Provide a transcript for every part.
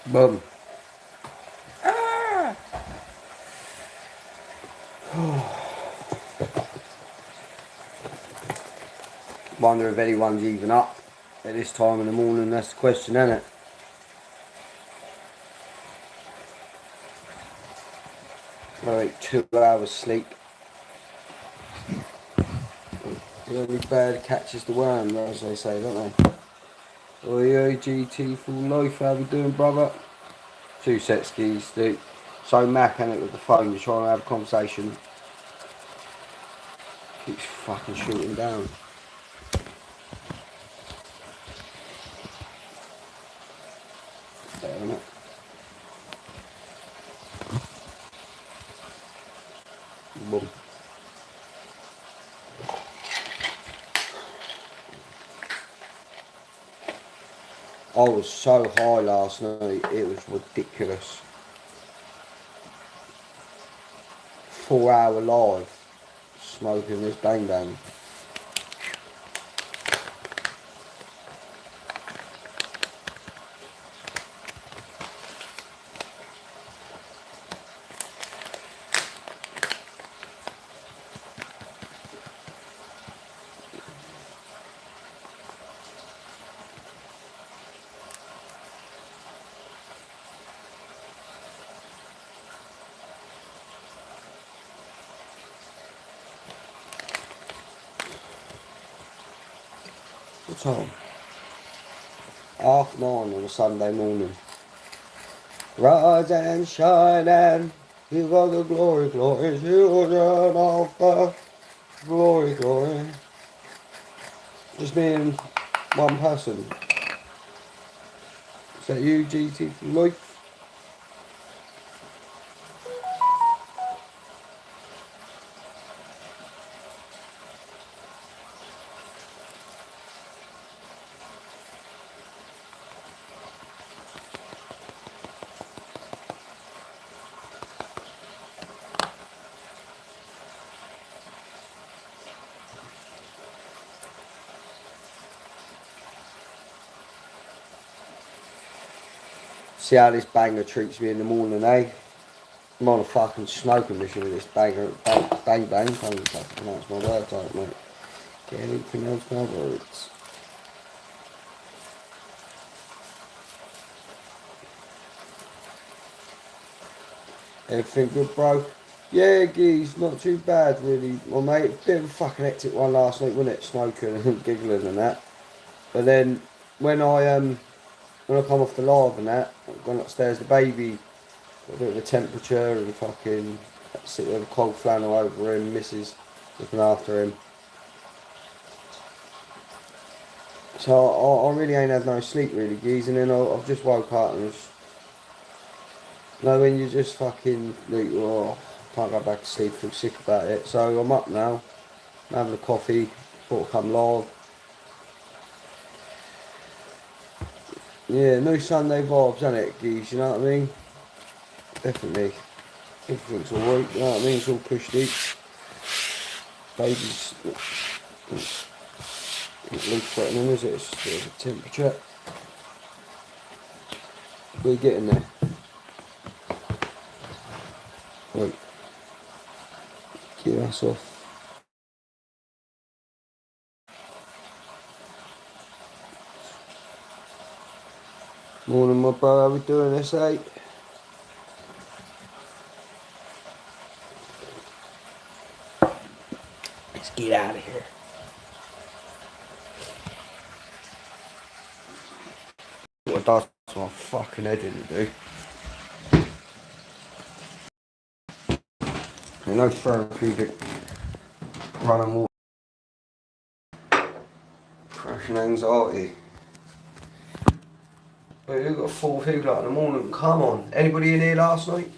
Boom. Wonder if anyone's even up at this time in the morning. That's the question, isn't it? Like 2 hours sleep. The only bird catches the worm, as they say, don't they? Oi, GT full life, how we doing, brother? 2 set skis, dude. So Mac and it with the phone, you're trying to have a conversation. Keeps fucking shooting down. Damn it. Boom. I was so high last night, it was ridiculous. 4-hour live, smoking this bang bang. What time? 9:30 on a Sunday morning. Rise and shine and give all the glory, glory, children of the glory, glory. Just me and one person. Is that you, GT for life? See how this banger treats me in the morning, eh? I'm on a fucking smoking mission with this banger, bang bang. Can't fucking pronounce my words out, mate. Can't pronounce my words. Everything good, bro? Yeah, geez, not too bad, really. Well, mate, bit of a fucking hectic one last night, wasn't it? Smoking and giggling and that. But then, when I come off the live and that, I've gone upstairs, the baby got a bit of a temperature and fucking sit with a cold flannel over him, missus looking after him. So I really ain't had no sleep really, geez, and then I've just woke up and when you just fucking like, oh, can't go back to sleep, feel sick about it. So I'm up now, I'm having a coffee, thought I'd come live. Yeah, no Sunday vibes, ain't it, geez, you know what I mean? Definitely. Everything's alright, you know what I mean? It's all pushed deep. Baby's not leaf threatening, is it? It's just a bit of a temperature. We're getting there. Right, keep us off. Morning, my bro. How we doing, S8? Let's get out of here. What it does to my fucking head in, dude. You know, therapeutic running water. Crushing anxiety. But you got 4 people out in the morning. Come on. Anybody in here last night?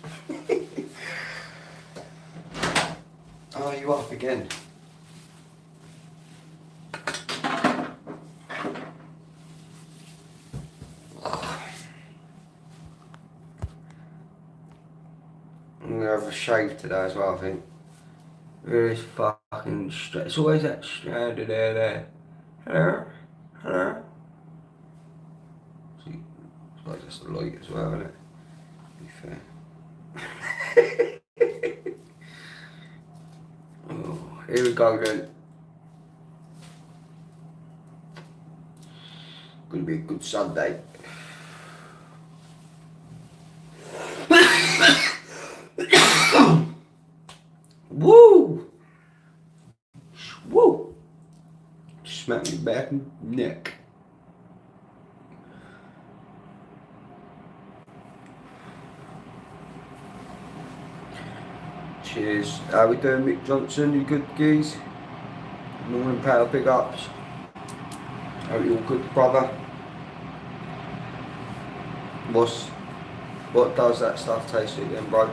Oh, you up again? I'm gonna have a shave today as well, I think. Really fucking straight. It's always that strand there. Hello? Hello? See, Well, just a light as well, isn't it? To be fair. Oh, here we go then. Gonna be a good Sunday. Woo! Woo! Smack me back in the neck. Cheers. How we doing, Mick Johnson? You good, geez? Morning, pal. Big ups. Hope you all good, brother. What does that stuff taste like then, bro?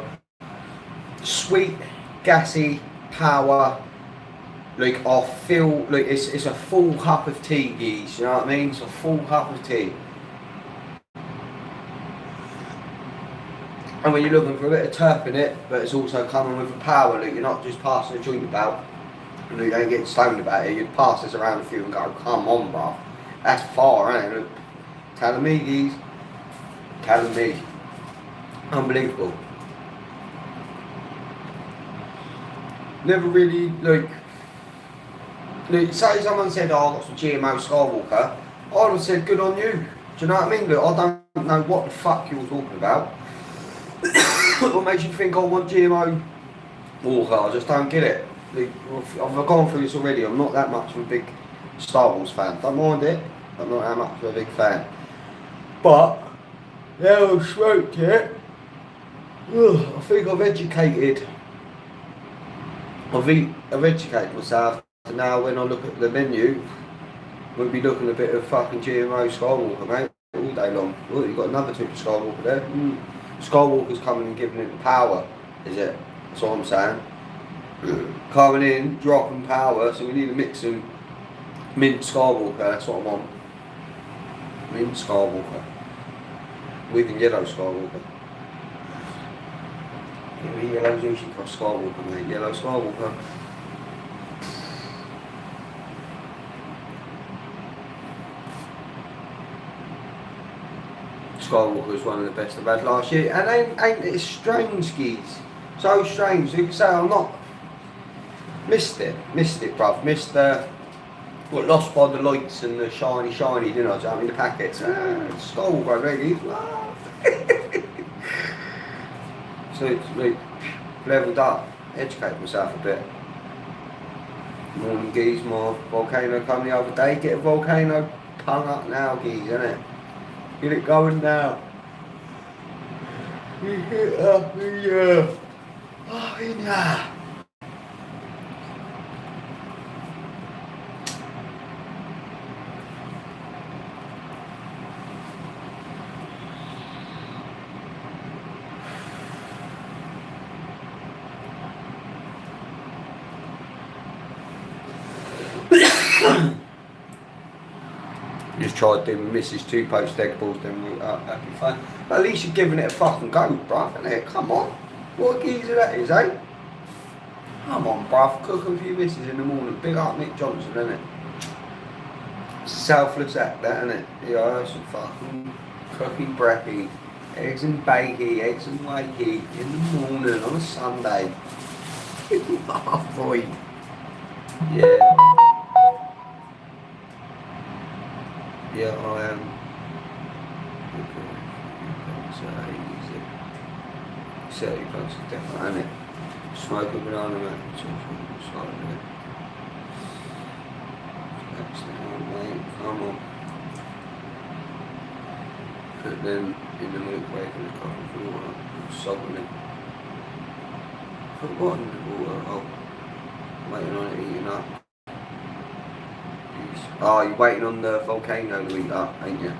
Sweet, gassy, power. Like, I feel like it's a full cup of tea, geez. You know what I mean? It's a full cup of tea. And when you're looking for a bit of turp in it, but it's also coming with a power, like you're not just passing a joint about, and you ain't getting stoned about it, you'd pass this around a few and go, come on, bro. That's far, ain't it? Look, telling me, geez. Telling me. Unbelievable. Never really, like, say someone said, oh, I've got some GMO Skywalker, I would have said, good on you. Do you know what I mean? Look, I don't know what the fuck you were talking about. What makes you think I want GMO Walker? I just don't get it. Like, I've gone through this already. I'm not that much of a big Star Wars fan. Don't mind it. I'm not that much of a big fan. But yeah, I've smoked it. I think I've educated myself. And now when I look at the menu, we'll be looking a bit of fucking GMO Skywalker, mate, all day long. Oh, you've got another type of Skywalker there. Skywalker's coming and giving it the power, is it? That's what I'm saying. Coming in, dropping power, so we need to mix some mint Skywalker, that's what I want. Mint Skywalker. With a yellow Skywalker. Yeah, yellow's usually got Skywalker, mate. Yellow Skywalker. Skywalker was one of the best I've had last year, and ain't it strange, skis? So strange. You can say I'm not. Missed it, bruv. Missed the. Got lost by the lights and the shiny, didn't I? I mean the packets. Skywalker, really. So it's like leveled up, educated myself a bit. Morning, geez. My volcano come the other day. Get a volcano hung up now, geez, innit? Get it going now. You hit up the oh yeah. Just tried doing Mrs. Two Post egg balls, then that'd be fun. But at least you're giving it a fucking go, bruv, innit? Come on. What a geezer that is, eh? Come on, bruv. Cooking for your missus in the morning. Big up Mick Johnson, innit? Selfless act, that, innit? Yeah, some fucking cooking brekkie. Eggs and bakey, eggs and wakey in the morning on a Sunday. Oh, boy. Yeah. Yeah, I am. So you can't sit down, isn't it? Smoke a banana, mate. Mate. Come on. Put them in the microwave in a cup of water. Salt in it. Put what in the water? Oh, waiting on it heating up. Oh, you're waiting on the volcano to heat up, ain't you?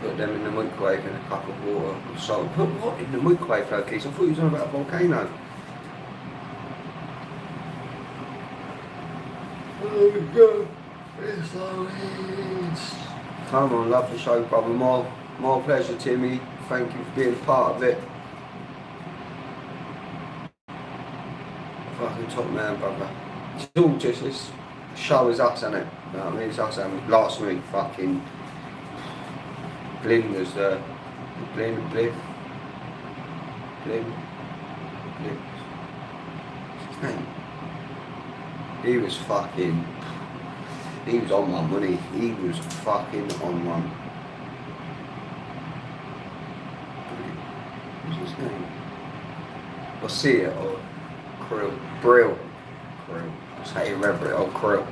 Put them in the microwave in a cup of water and salt. Put what in the microwave, though, Keith? I thought you was on about a volcano. There we go. It's always. Come on, love the show, brother. My pleasure, Timmy. Thank you for being part of it. Fucking top man, brother. It's all just this show is us, isn't it? You know what I mean? It's us, and last week, fucking Blin was Blin, Blin. What's his name? He was fucking. He was on one, wasn't he? He was fucking on one. What's his name? I see it, or Krill. Brill. Krill. That's how you remember it, or Krill.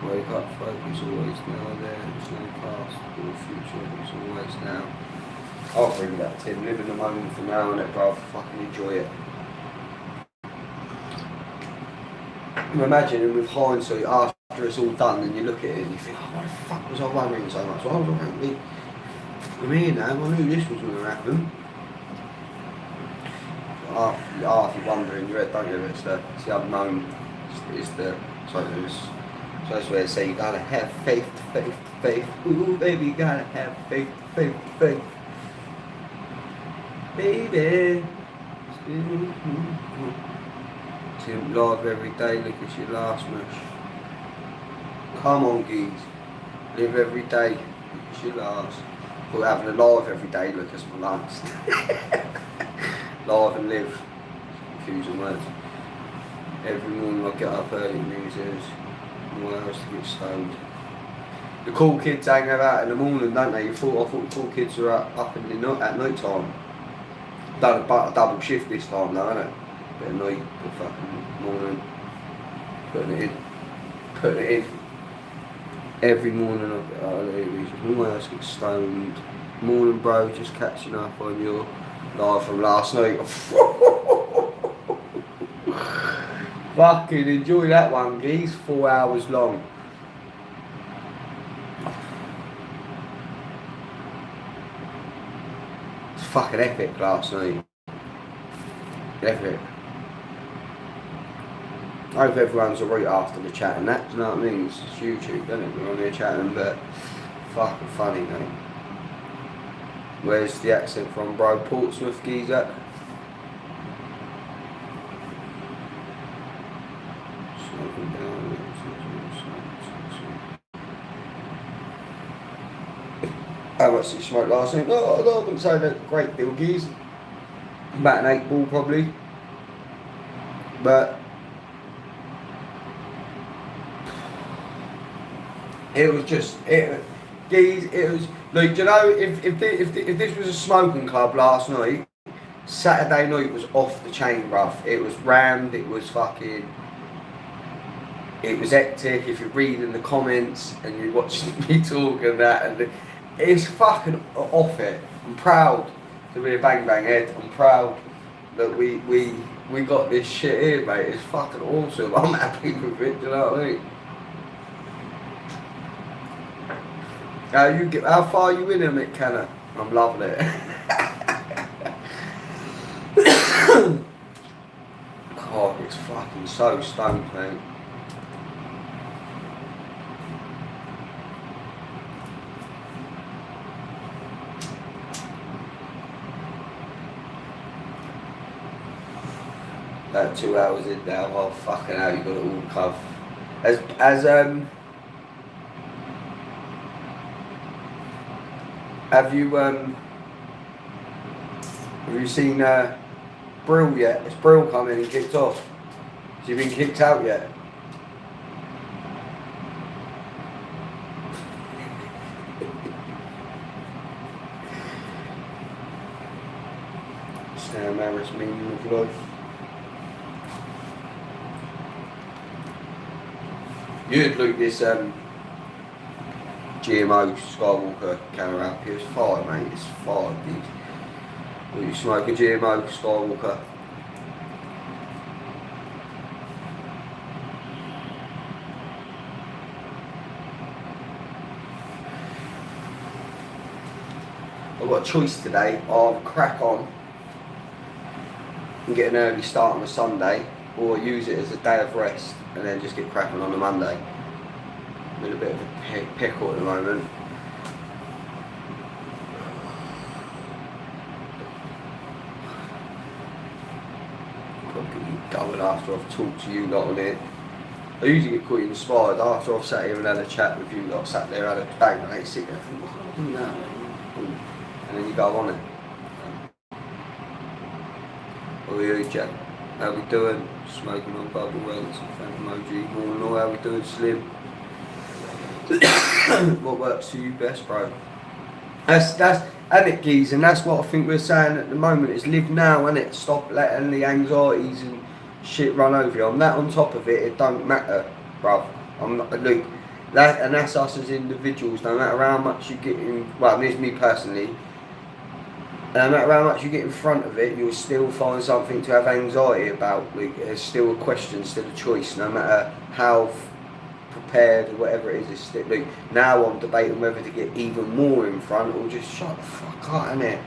Wake up, folk, it's always now there, there's no past or future, it's always now. I'll bring that to him, live in the moment for now and bruv, fucking enjoy it. Imagine with hindsight, after it's all done and you look at it and you think, oh, why the fuck was I worrying so much? Why was I worrying? I'm here now, I knew this was going to happen. Half you wonder in your head, don't you? It's the unknown, it's the, so that's where they say you gotta have faith, faith, faith. Ooh, baby, you gotta have faith, faith, faith. Baby. Tim, live every day, look at your last mush. Come on, geez. Live every day, look at your last. We're having a live every day, look at my last. Live and live. Confusing words. Every morning I get up early, music. Nowhere else to get stoned. The cool kids hang about in the morning, don't they? I thought the cool kids are up in the at night time. Done a double shift this time though, innit? Bit of night, bit of fucking morning. Putting it in. Every morning I get out of there, nowhere else to get stoned. Morning bro, just catching up on your live from last night. Fucking enjoy that one, geez. 4 hours long. It's fucking epic last night. Epic. I hope everyone's alright after the chat and that, do you know what I mean? It's YouTube, isn't it? We're on here chatting, but fucking funny, mate. Where's the accent from, bro? Portsmouth, geezer. How much did you smoke last night? No, I wouldn't say that great deal, geez. About an 8 ball probably. But it was just geez, it was like, you know, if this was a smoking club last night, Saturday night was off the chain, bruv. It was rammed, it was fucking, it was hectic. If you're reading the comments and you're watching me talk and that, and it's fucking off it. I'm proud to be a Bang Bang head. I'm proud that we got this shit here, mate. It's fucking awesome. I'm happy with it, do you know what I mean? How far are you in on it, Kenna? I'm loving it. God, it's fucking so stoned, mate. About 2 hours in now. Oh fucking hell, you got it all covered. Have you seen Brill yet? Has Brill come in and kicked off? Has he been kicked out yet? Sam Harris meaning of life. You'd look this GMO Skywalker camera up. It's fire, mate. It's fire, dude. Will you smoke a GMO Skywalker? I've got a choice today. I'll crack on and get an early start on a Sunday, or use it as a day of rest and then just get cracking on a Monday. I'm in a bit of a pickle at the moment. after I've talked to you lot on it. I usually get quite inspired after I've sat here and had a chat with you lot, sat there, had a bang, mate, sit there, and think, what am I doing now? And then you go on it. Oh yeah, Jack, how we doing? Smoking on bubble wells and fan emoji, more and all, how we doing, Slim? What works for you best, bro? That's and it, geez, and that's what I think we're saying at the moment is live now, innit? Stop letting the anxieties and shit run over you. I'm that on top of it, it don't matter, bruv. I'm not, look, that, and that's us as individuals, no matter how much you get in, well, this is me personally, no matter how much you get in front of it, you'll still find something to have anxiety about. Like, there's still a question, still a choice, no matter how prepared or whatever it is. It's still, like, now I'm debating whether to get even more in front or just shut the fuck up, innit?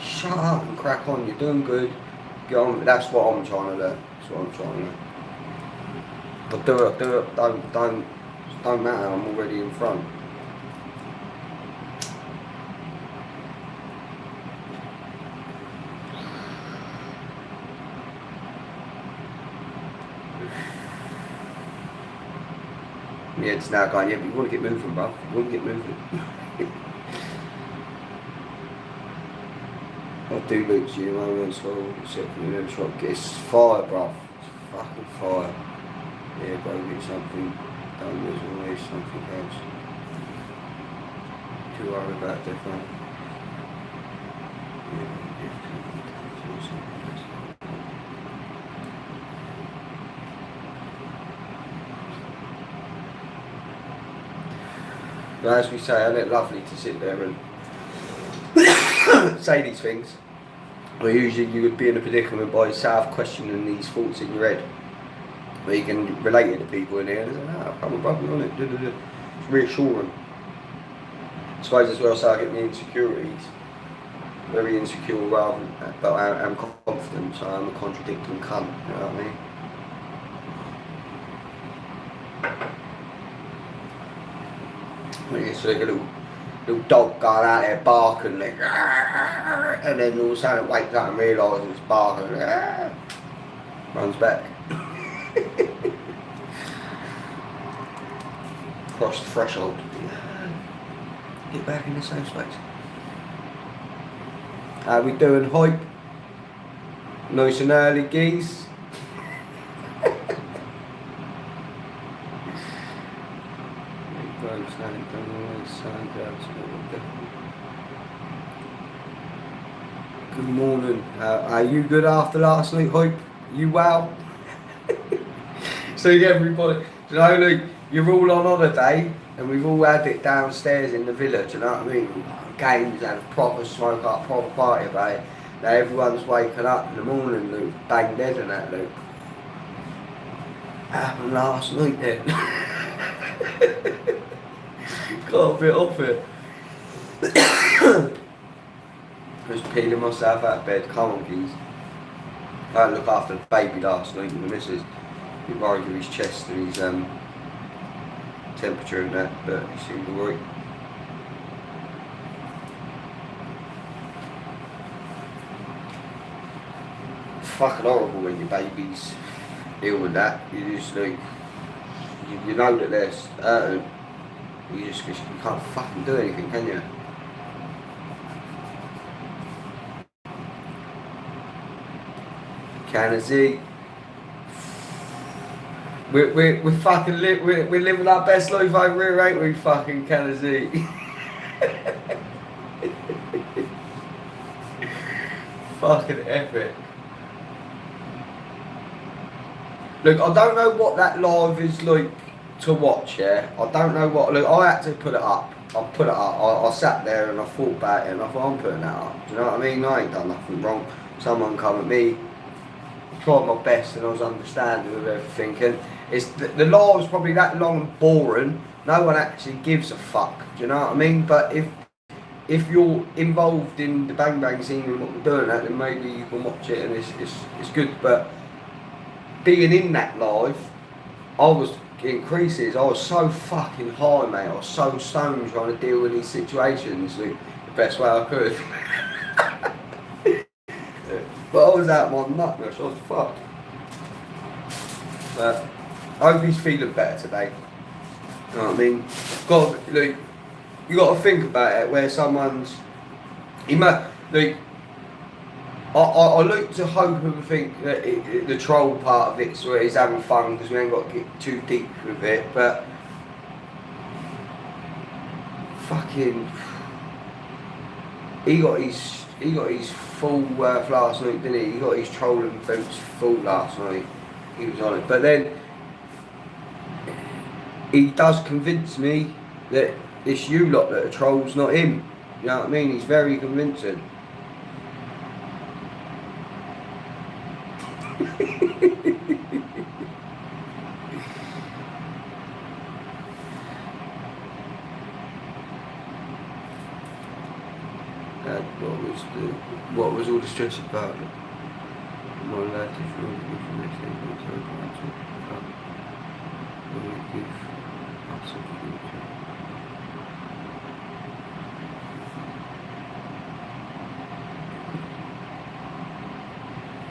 Shut up and crack on, you're doing good. Go on, that's what I'm trying to learn. That's what I'm trying to learn. But do it, don't matter, I'm already in front. Yeah, it's now going, yeah, but you want to get moving, bro. You want to get moving. I do look to you moments, well, except for the shot. It's fire, bro. It's fucking fire. Yeah, bro, get something done. There's always something else. Too worried about different. But as we say, isn't it lovely to sit there and say these things? Well, usually you would be in a predicament by yourself questioning these thoughts in your head, where you can relate it to people in here and say, "Ah, come on, brother, on it." It's reassuring. I suppose as well, so I get my insecurities. Very insecure rather than, but I'm confident, so I'm a contradicting cunt, you know what I mean? It's like a little dog going out there barking, like, and then all of a sudden it wakes up and realises it's barking, runs back. Cross the threshold. Get back in the same space. How we doing, hype? Nice and early, geese. Good morning. Are you good after last night, hype? You well? So everybody, you know, like, you're all on holiday and we've all had it downstairs in the village, you know what I mean? Games, had a proper smoke up, proper party about it. Now everyone's waking up in the morning, like, bang dead and that, like. Happened last night then. Got a bit off it. Just peeling myself out of bed, come on geez. I had to look after the baby last night and the missus. He worried with his chest and his temperature and that, but he seemed alright. Fucking horrible when your baby's ill with that. You just like, you know that they're hurting. You can't fucking do anything, can you? Canazee. We're fucking we're living our best life over here, ain't we, fucking Canazee? Fucking epic. Look, I don't know what that live is like to watch, yeah? I don't know what, look, I had to put it up. I sat there and I thought about it and I thought, I'm putting that up. Do you know what I mean? I ain't done nothing wrong. Someone come at me, tried my best and I was understanding of everything. And it's the live's probably that long and boring. No one actually gives a fuck. Do you know what I mean? But if you're involved in the bang bang scene and what we're doing at, then maybe you can watch it and it's good. But being in that live, I was in creases. I was so fucking high, mate. I was so stoned trying to deal with these situations the best way I could. But I was out my nut, I was fucked. But I hope he's feeling better today. You know what I mean? Look, you got to think about it. Where someone's, like, I like to hope and think that the troll part of it's where he's having fun because we ain't got to get too deep with it. But fucking, he got his full worth last night, didn't he? He got his trolling boots full last night. He was on it, but then he does convince me that it's you lot that are trolls, not him. You know what I mean? He's very convincing. What was all the stress about? My lad is really good for next thing to talk about. Will give us a future.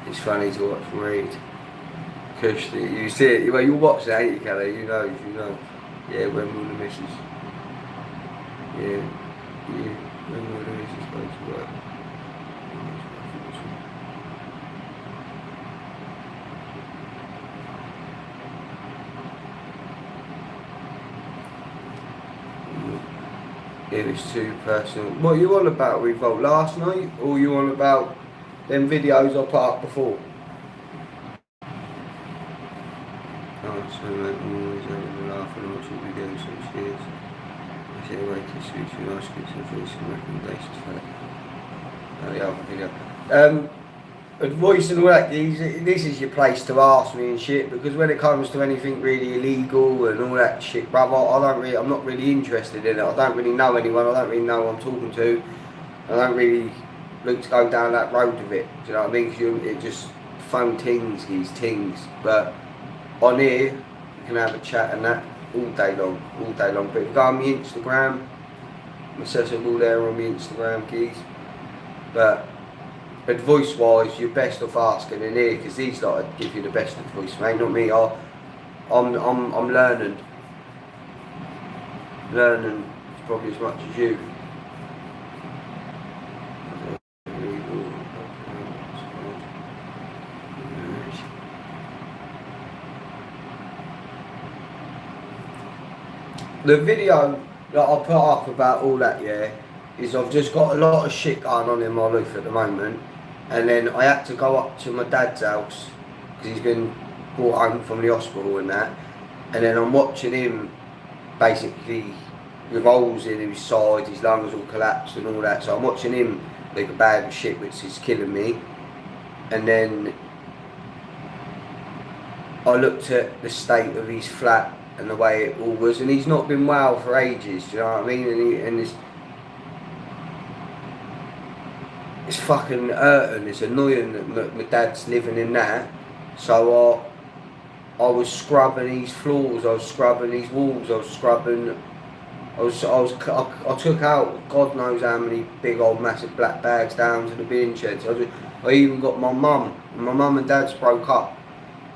It's funny to watch and read. Because you see it, well, you watch it, ain't you, Kelly? You know. Yeah, when will the missus? Yeah, when will the missus go to work? It was too personal. What are you on about, Revolt? Last night? Or you on about them videos I put up before? Oh, so mate, I'm always having a laugh and watch all videos, so cheers. I say wait to switch and ask you to voice some recommendations for that. Oh, the other video. Advice and all that, this is your place to ask me and shit, because when it comes to anything really illegal and all that shit, brother, I'm not really interested in it. I don't really know anyone, I don't really know who I'm talking to. I don't really look to go down that road with it, do you know what I mean? Because it just phone these things. But on here, you can have a chat and that all day long. But if you go on my Instagram, I'm accessible there on my Instagram, keys. But advice wise, you're best off asking in here, because these lot give you the best advice, mate, not me. I'm learning probably as much as you. The video that I put up about all that, yeah, is I've just got a lot of shit going on in my life at the moment, and then I had to go up to my dad's house because he's been brought home from the hospital and that, and then I'm watching him basically with holes in his side, his lungs all collapsed and all that, so I'm watching him like a bag of shit, which is killing me. And then I looked at the state of his flat and the way it all was, and he's not been well for ages, do you know what I mean? And it's fucking hurting, it's annoying that my dad's living in that. So I was scrubbing these floors, I was scrubbing these walls, I took out God knows how many big old massive black bags down to the bin sheds. I even got my mum and dad's broke up.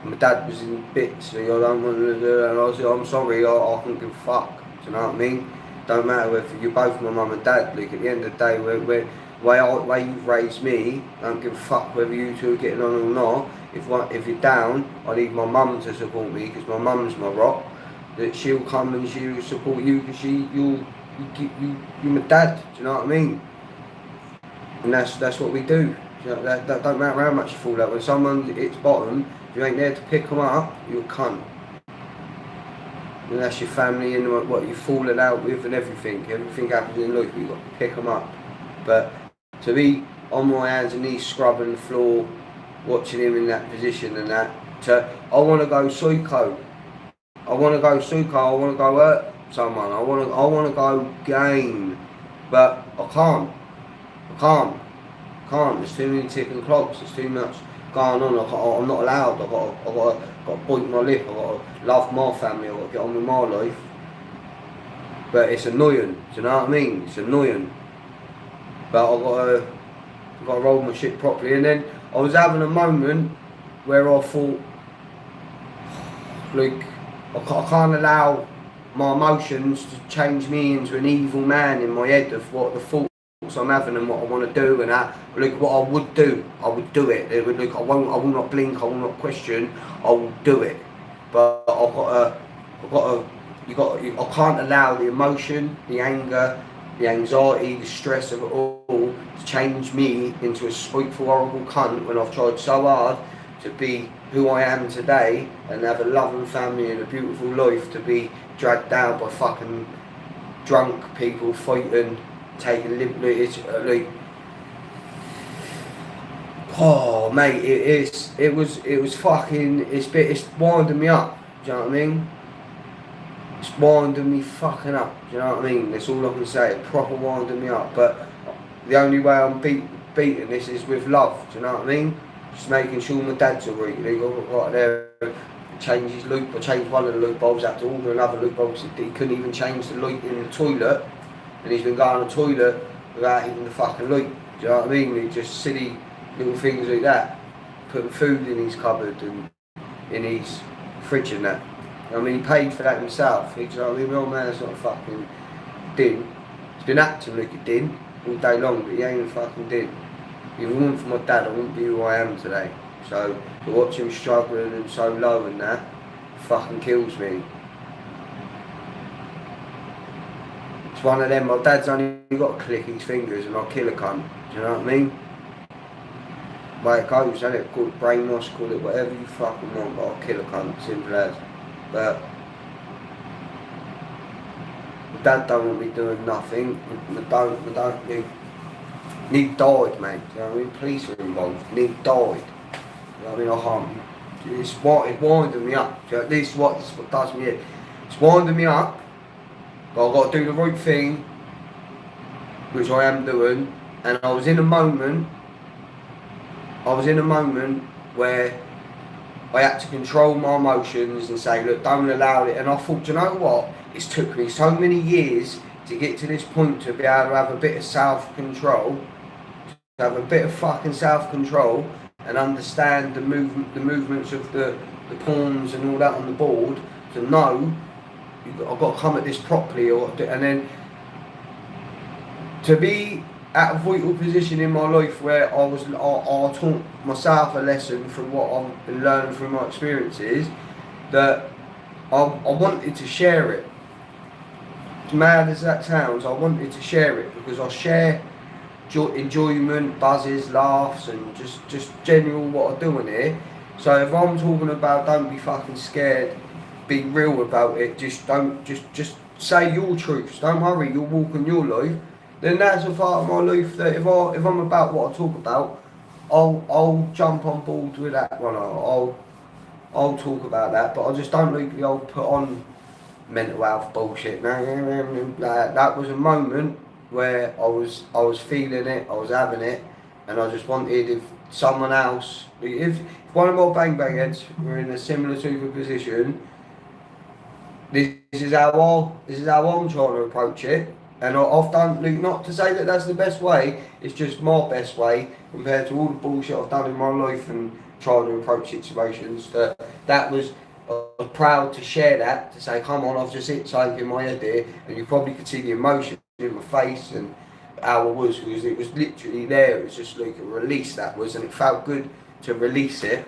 My dad was in bits, so I don't want to do it, and I said, I'm sorry, I couldn't give a fuck, do you know what I mean? Don't matter if you're both my mum and dad, like at the end of the day, the way you've raised me, I don't give a fuck whether you two are getting on or not. If you're down, I need my mum to support me, because my mum's my rock, that she'll come and she'll support you, because you're my dad, do you know what I mean? And that's what we do. You know, that don't matter how much you fall out. When someone hits bottom, if you ain't there to pick them up, you're a cunt. And that's your family and what you're falling out with and everything. Everything happens in life, you've got to pick them up. But to be on my hands and knees scrubbing the floor, watching him in that position and that, I want to go psycho. I want to go hurt someone. I want to go game. But I can't. There's too many ticking clocks. There's too much going on. I'm not allowed. I've got to bite my lip. I've got to love my family. I've got to get on with my life. But it's annoying. Do you know what I mean? It's annoying. But I've got to roll my shit properly. And then I was having a moment where I thought, like, I can't allow my emotions to change me into an evil man in my head of what the thoughts I'm having and what I want to do and that. Like, what I would do it. It would, like, I will not blink, I will not question, I will do it. But I can't allow the emotion, the anger, the anxiety, the stress of it all to change me into a spiteful, horrible cunt when I've tried so hard to be who I am today and have a loving family and a beautiful life, to be dragged down by fucking drunk people fighting, taking liberties. Like, oh mate, it was fucking, it's winding me up. Do you know what I mean? It's winding me fucking up. Do you know what I mean? That's all I can say. It's proper winding me up. But the only way I'm beating this is with love. Do you know what I mean? Just making sure my dad's alright. He got right there, change his loop. I changed one of the loop bulbs, had to order another loop bulb. He couldn't even change the light in the toilet, and he's been going to the toilet without even the fucking light. Do you know what I mean? It's just silly little things like that. Putting food in his cupboard and in his fridge and that. I mean, he paid for that himself. Do you know what I mean? My old man's not a fucking din. He's been acting like a din all day long, but he ain't a fucking din. If it wasn't for my dad, I wouldn't be who I am today. So, to watch him struggling and so low and that, fucking kills me. It's one of them, my dad's only got to click his fingers and I'll kill a cunt. Do you know what I mean? Way it goes, isn't it? Call it brainwash, call it whatever you fucking want, but I'll kill a cunt, simple as. But my dad don't want me doing nothing. Nick died, mate. You know what I mean? Police were involved. Nick died. You know what I mean? I can't. It's winding me up. This is what does me in. It's winding me up. But I've got to do the right thing, which I am doing. And I was in a moment where I had to control my emotions and say, look, don't allow it. And I thought, do you know what? It's took me so many years to get to this point to be able to have a bit of self-control, to have a bit of fucking self-control and understand the movements of the pawns and all that on the board, to know I've got to come at this properly, and then to be at a vital position in my life where I taught myself a lesson from what I've been learning from my experiences, that I wanted to share it. As mad as that sounds, I wanted to share it because I share enjoyment, buzzes, laughs, and just general what I'm doing here. So if I'm talking about don't be fucking scared, be real about it, just say your truths, don't worry, you're walking your life, then that's a part of my life that if I'm about what I talk about, I'll jump on board with that one. I'll talk about that, but I just don't like the old put on mental health bullshit. That was a moment where I was feeling it, I was having it, and I just wanted, if someone else, if one of my bang heads were in a similar type of position, this is how I'm trying to approach it. And I've done, not to say that that's the best way, it's just my best way compared to all the bullshit I've done in my life and trying to approach situations. That was, I was proud to share that, to say, come on, I've just hit something in my head here, and you probably could see the emotion in my face and how I was, because it was literally there. It was just like a release, that was, and it felt good to release it.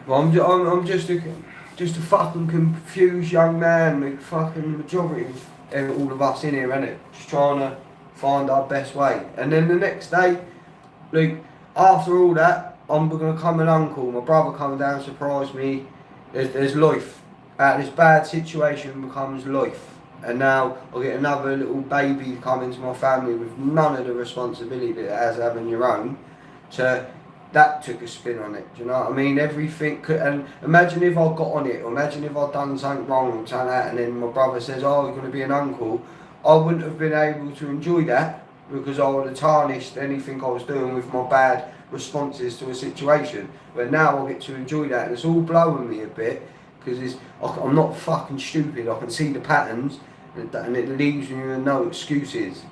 Well, I'm just a fucking confused young man, like fucking majority of all of us in here, innit? Just trying to find our best way. And then the next day, like, after all that, I'm gonna come an uncle, my brother coming down, surprise me. There's life. Out of this bad situation becomes life. And now I'll get another little baby come into my family with none of the responsibility that it has having your own. So that took a spin on it, do you know what I mean? Everything could, and imagine if I got on it, or imagine if I'd done something wrong or something like that, and then my brother says, oh, you're going to be an uncle. I wouldn't have been able to enjoy that, because I would have tarnished anything I was doing with my bad responses to a situation. But now I get to enjoy that, and it's all blowing me a bit, because I'm not fucking stupid. I can see the patterns, and it leaves me with no excuses.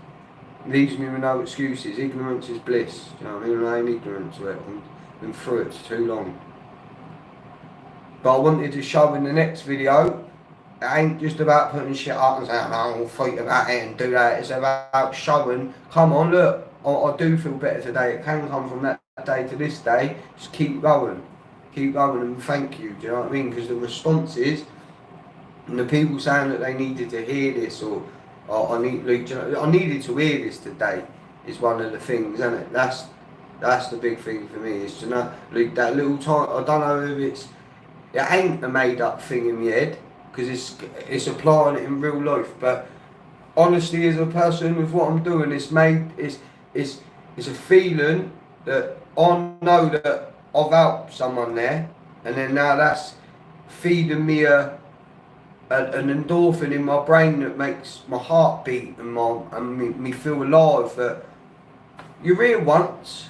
leaves me with no excuses. Ignorance is bliss. Do you know what I mean? I ain't ignorant to it. I've been through it for too long. But I wanted to show in the next video, it ain't just about putting shit up and saying, oh, I'll fight about it and do that. It's about showing, come on, look, I do feel better today. It can come from that day to this day. Just keep going. Keep going and thank you. Do you know what I mean? Because the responses and the people saying that they needed to hear this or I needed to hear this today is one of the things, isn't it? That's the big thing for me, is to know, like, that little time. I don't know if it ain't a made up thing in my head, because it's applying it in real life. But honestly, as a person with what I'm doing, it's a feeling that I know that I've helped someone there, and then now that's feeding me an endorphin in my brain that makes my heart beat and me feel alive. That you're here once.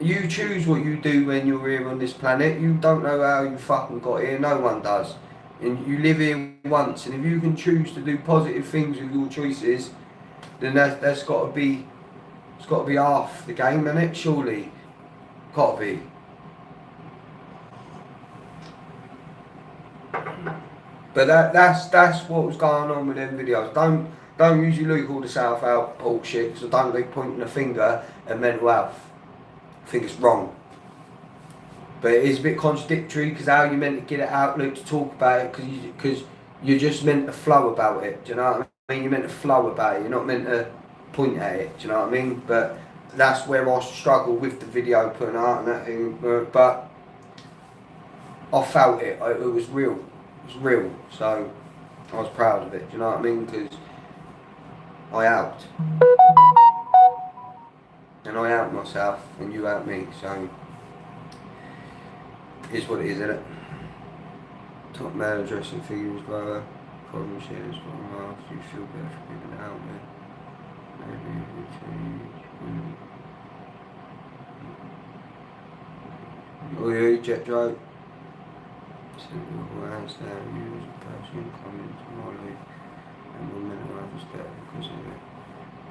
You choose what you do when you're here on this planet. You don't know how you fucking got here. No one does. And you live here once. And if you can choose to do positive things with your choices, then that's got to be, it's got to be half the game, isn't it? Surely, got to be. But that's what was going on with them videos. Don't usually look all the South out bullshit, because I don't like pointing a finger at mental health. I think it's wrong. But it is a bit contradictory, because how you meant to get it out, like, to talk about it, because you're just meant to flow about it. Do you know what I mean? You're meant to flow about it. You're not meant to point at it. Do you know what I mean? But that's where I struggle with the video putting out and that thing. But I felt it. It was real. It was real. So I was proud of it. Do you know what I mean? Because I helped. And I helped myself, and you helped me. So it's what it is, isn't it? Top man addressing figures, brother. Problem shares, well, do you feel better for giving it out there? Maybe you change. Oh yeah, jet drive. Simple hands down, you as a person coming to my life, and my mental health is better because of it.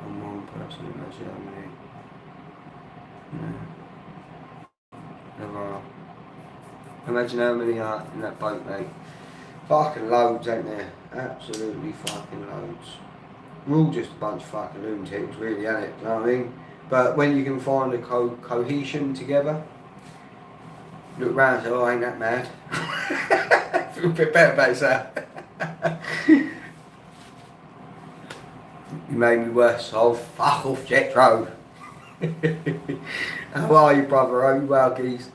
I'm one person, imagine how many. Never. Imagine how many are in that boat, mate. Fucking loads, ain't there? Absolutely fucking loads. We're all just a bunch of fucking lunatics, really, ain't it? You know what I mean? But when you can find a cohesion together, look round and say, oh, ain't that mad? Feel a bit better about that. You made me worse. Oh, fuck off, Jetro. How are you, brother? Are you well, geez?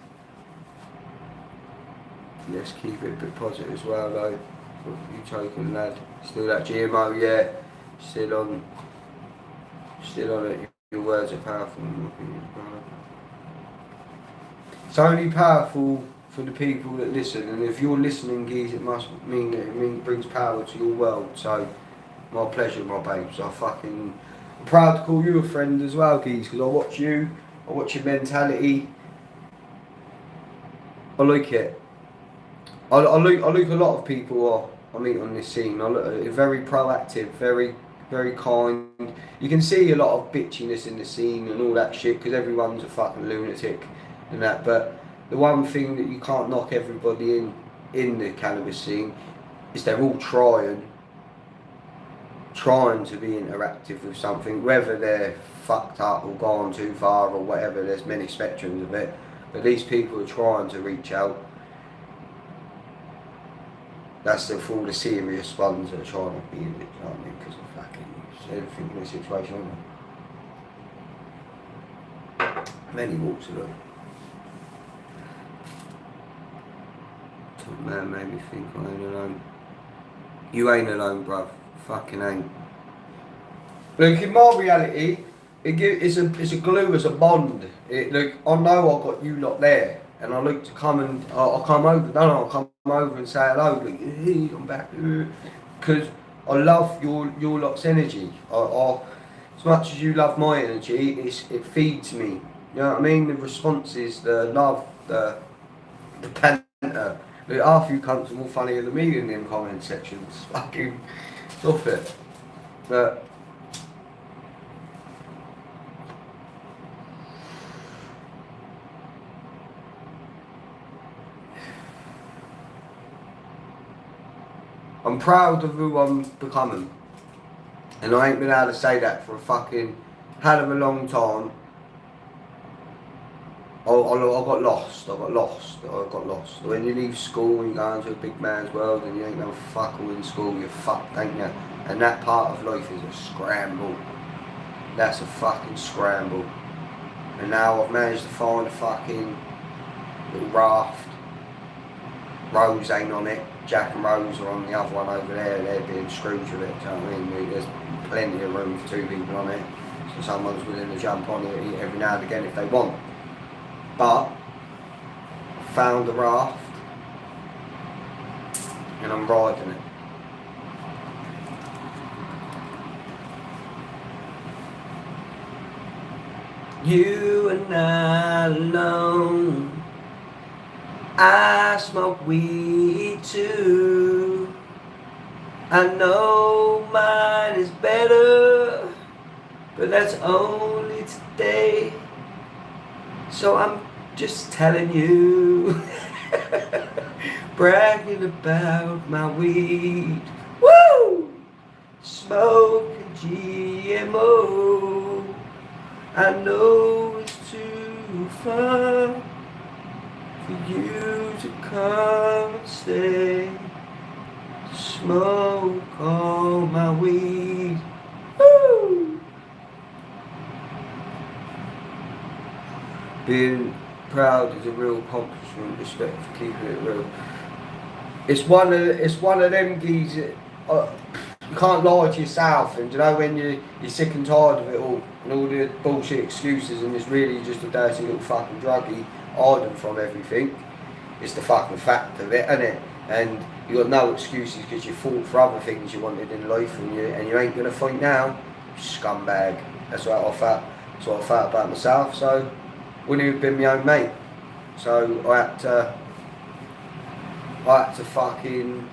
Let's keep it a bit positive as well, though. You choking, lad. Still that GMO, yeah. Still on it. Your words are powerful. It's only powerful for the people that listen, and if you're listening, geez, it must mean that it brings power to your world. So, my pleasure, my babes. I'm proud to call you a friend as well, geez, because I watch you, I watch your mentality. I like it. I like a lot of people I meet on this scene. I look very proactive, very kind. You can see a lot of bitchiness in the scene and all that shit, because everyone's a fucking lunatic and that. But the one thing that you can't knock everybody in the cannabis scene is they're all trying to be interactive with something, whether they're fucked up or gone too far or whatever. There's many spectrums of it, but these people are trying to reach out. That's for all the serious ones that are trying to be in it, you know what I mean? Because of fucking everything in the situation, aren't there? Many walks of them. Top man made me think I ain't alone. You ain't alone, bruv. Fucking ain't. Look, in my reality, it's a glue, it's a bond. Look, I know I got you lot there, and I look to come and I'll come over. I'll come over and say hello. Like, hey, I'm back, because I love your lot's energy. As much as you love my energy, it feeds me. You know what I mean? The responses, the love, the banter. Like, half you cunts are more funnier than me in them comment sections. Fucking stop it. But I'm proud of who I'm becoming. And I ain't been able to say that for a fucking hell of a long time. I got lost. When you leave school and you go into a big man's world and you ain't no fuck all in school, you're fucked, ain't you? And that part of life is a scramble. That's a fucking scramble. And now I've managed to find a fucking little raft. Rose ain't on it. Jack and Rose are on the other one over there. They're being screwed with it. Do you know what I mean? There's plenty of room for 2 people on it. So someone's willing to jump on it every now and again if they want. But I found the raft and I'm riding it. You and I alone. I smoke weed too. I know mine is better, but that's only today. So I'm just telling you, bragging about my weed. Woo! Smoking GMO. I know it's too far for you to come and stay to smoke all my weed. Woo! Being proud is a real accomplishment. Respect for keeping it real. It's one of them geese. You can't lie to yourself, and you know when you're sick and tired of it all and all the bullshit excuses, and it's really just a dirty little fucking druggie hiding from everything. It's the fucking fact of it, isn't it? And you got no excuses because you fought for other things you wanted in life, and you ain't gonna fight now, scumbag. That's what I felt. That's what I felt about myself. So wouldn't have been my own mate. So I had to fucking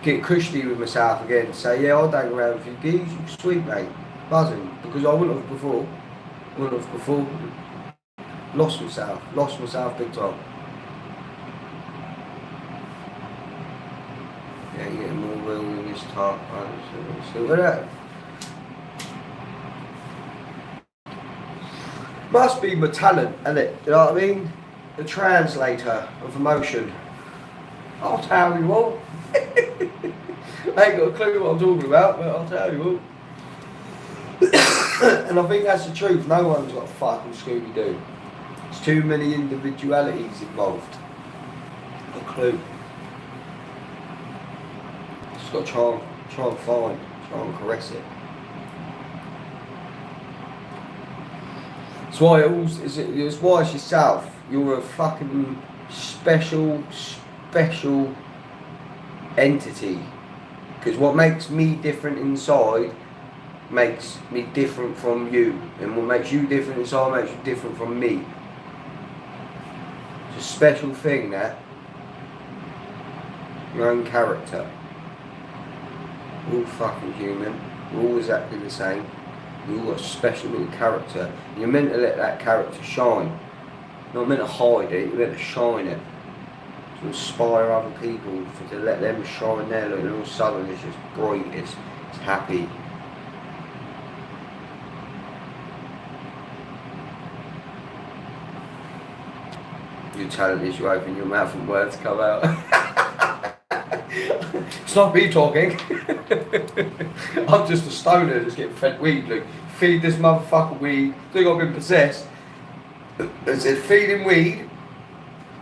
get cushy with myself again. Say, yeah, I'll hang around with you geese, you sweet mate, buzzing. Because I wouldn't have before. Lost myself big time. Yeah, getting more real in this talk. So look at that. Must be my talent, isn't it? You know what I mean? The translator of emotion. I'll tell you what. I ain't got a clue what I'm talking about, but I'll tell you what. And I think that's the truth. No one's got a fucking Scooby-Doo. There's too many individualities involved. No clue. Just got to try and caress it. It's why it's why it's yourself. You're a fucking special entity. Because what makes me different inside makes me different from you. And what makes you different inside makes you different from me. It's a special thing, that. Your own character. We're all fucking human. We're all exactly the same. You've got a special little character. And you're meant to let that character shine. You're not meant to hide it, you're meant to shine it. To inspire other people, to let them shine their light, and all of a sudden it's just bright, it's happy. Your talent is you open your mouth and words come out. It's not me talking. I'm just a stoner just getting fed weed. Like, feed this motherfucker weed. Think I've been possessed. It said feed him weed,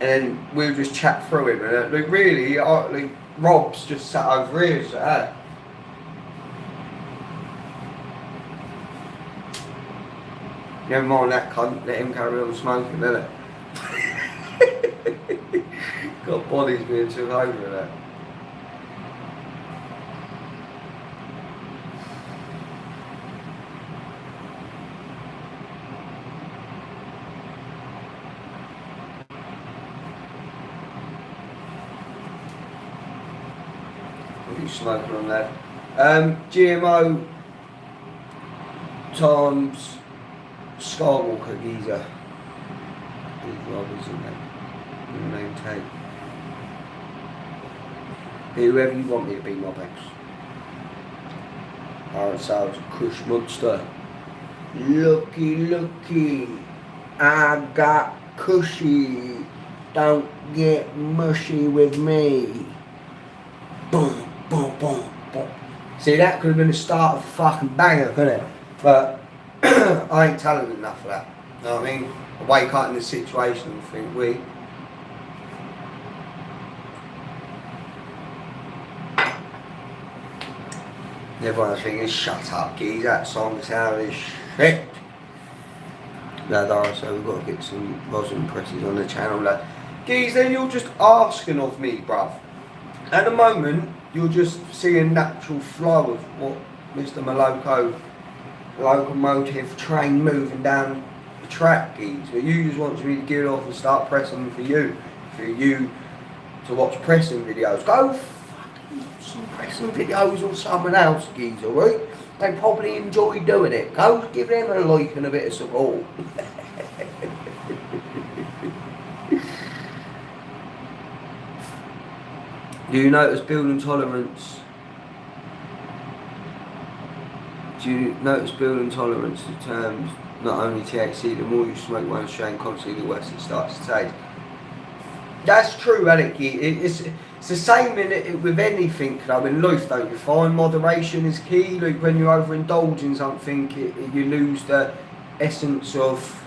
and then we'll just chat through him. And like really, like Rob's just sat over here. So, hey. Never mind that cunt. Let him carry on smoking, innit? Got bodies being took over with that. What are you smoking on that? GMO times Skywalker geezer. These robbers in that name tag. Whoever you want me to be, my babes. Rsosos, Kush Monster. Looky, I got cushy. Don't get mushy with me. Boom, boom, boom, boom. See, that could have been the start of a fucking banger, couldn't it? But I ain't talented enough for that. You know what I mean? I wake up in this situation and think, everyone's thinking, shut up, geez, that song's out of shit. No, so we've got to get some rosin presses on the channel. Like, geez, then you're just asking of me, bruv. At the moment, you're just seeing natural flow of what Mr. Maloko locomotive train moving down the track, geez. But you just want me to get it off and start pressing for you to watch pressing videos. Go fucking watch some pressing videos or someone else, geez, alright? They probably enjoy doing it. Go give them a like and a bit of support. Do you notice building tolerance? Do you notice building tolerance to terms, not only THC, the more you smoke one strain constantly, the worse it starts to taste? That's true, Alec. It's the same with anything, though, in life, don't you find? Moderation is key. Like when you overindulge in something, you lose the essence of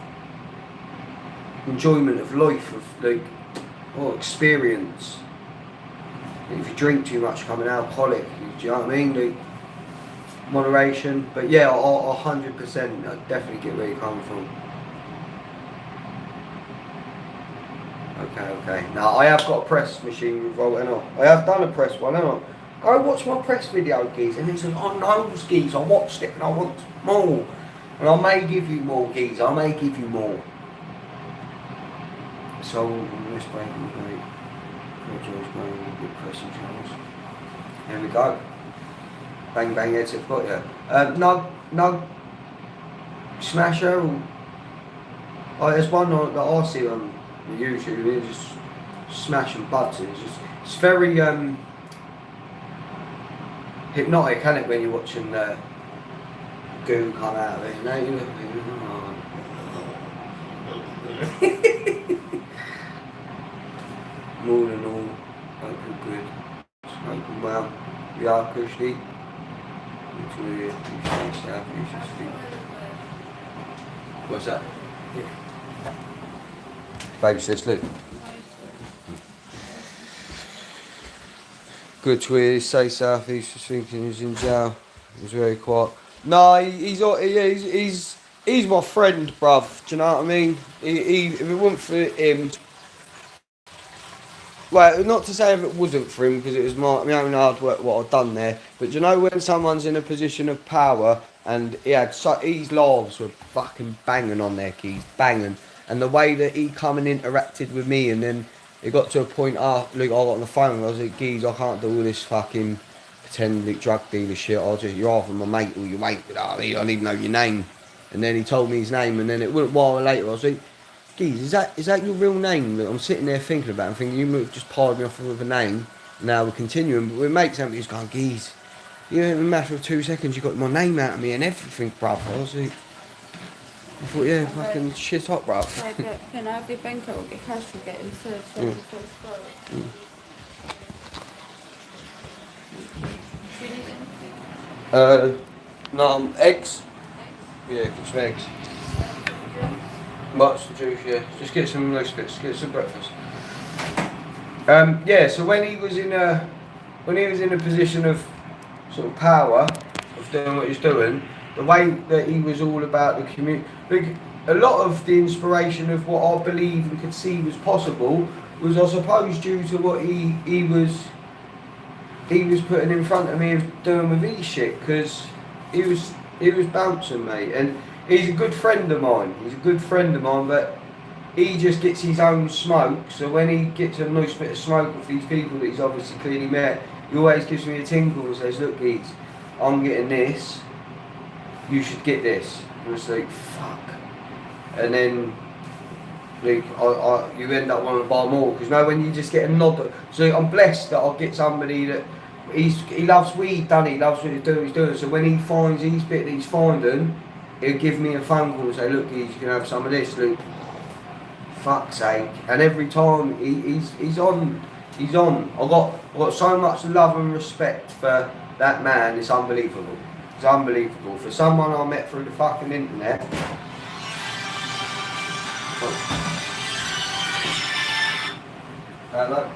enjoyment of life, or experience. If you drink too much, become an alcoholic. Do you know what I mean? Like, moderation. But yeah, 100%. I definitely get where you're coming from. Okay. Now, I have got a press machine revolting on. I have done a press one, haven't I? Go watch my press video, geez. And it's like, oh no, geez, I watched it and I want more. And I may give you more, geez. I may give you more. So, this breaking great. Good pressing channels. Here we go. Bang bang heads have got you. No smasher. There's one that I see on YouTube. It's just smashing butts. It's very hypnotic, isn't it, when you're watching goo come out of it? You know, you look. All in all, open good. Smoking well. We are cushy. Until you stay south, you should sleep. What's that? Yeah. Baby says, look. Good to hear. Stay south. He's just thinking he's in jail. He was very quiet. No, he's my friend, bruv. Do you know what I mean? If it wasn't for him. Well, not to say if it wasn't for him, because it was my own hard work what I've done there. But you know when someone's in a position of power and his lives were fucking banging on their keys, banging. And the way that he come and interacted with me, and then it got to a point after, I got on the phone and I was like, geez, I can't do all this fucking pretend drug dealer shit. You're either my mate or your mate, you know what I mean? I don't even know your name. And then he told me his name, and then it wasn't a while later, I was like, geez, is that your real name? Look, I'm sitting there thinking about it, I'm thinking, you just piled me off with a name, now we're continuing, but we're mates, and he's going, geez, in a matter of 2 seconds, you got my name out of me and everything, bruv. I was like, I thought, yeah, fucking shit up, bruv. Can I have your bank card or get cash for getting served? Do you need anything? No, eggs. Yeah, get some eggs. Much juice, yeah. Just get some loose bits, get some breakfast. Yeah, so when he was in a position of sort of power, of doing what he's doing, the way that he was all about the community, like, a lot of the inspiration of what I believe and could see was possible was, I suppose, due to what he was putting in front of me of doing with his shit, because he was bouncing, mate, and he's a good friend of mine. But he just gets his own smoke. So when he gets a nice bit of smoke with these people that he's obviously clearly met, he always gives me a tinkle and says, look, Geets, I'm getting this. You should get this. And it's like, fuck. And then Like, you end up wanting to buy more because when you just get a nod. So I'm blessed that I'll get somebody that he loves weed, doesn't he? He loves what he's doing. So when he finds his bit that he's finding, he'll give me a phone call and say, look, you can have some of this. Look, fuck's sake! And every time he's on. I've got so much love and respect for that man. It's unbelievable. It's unbelievable for someone I met through the fucking internet. Hello.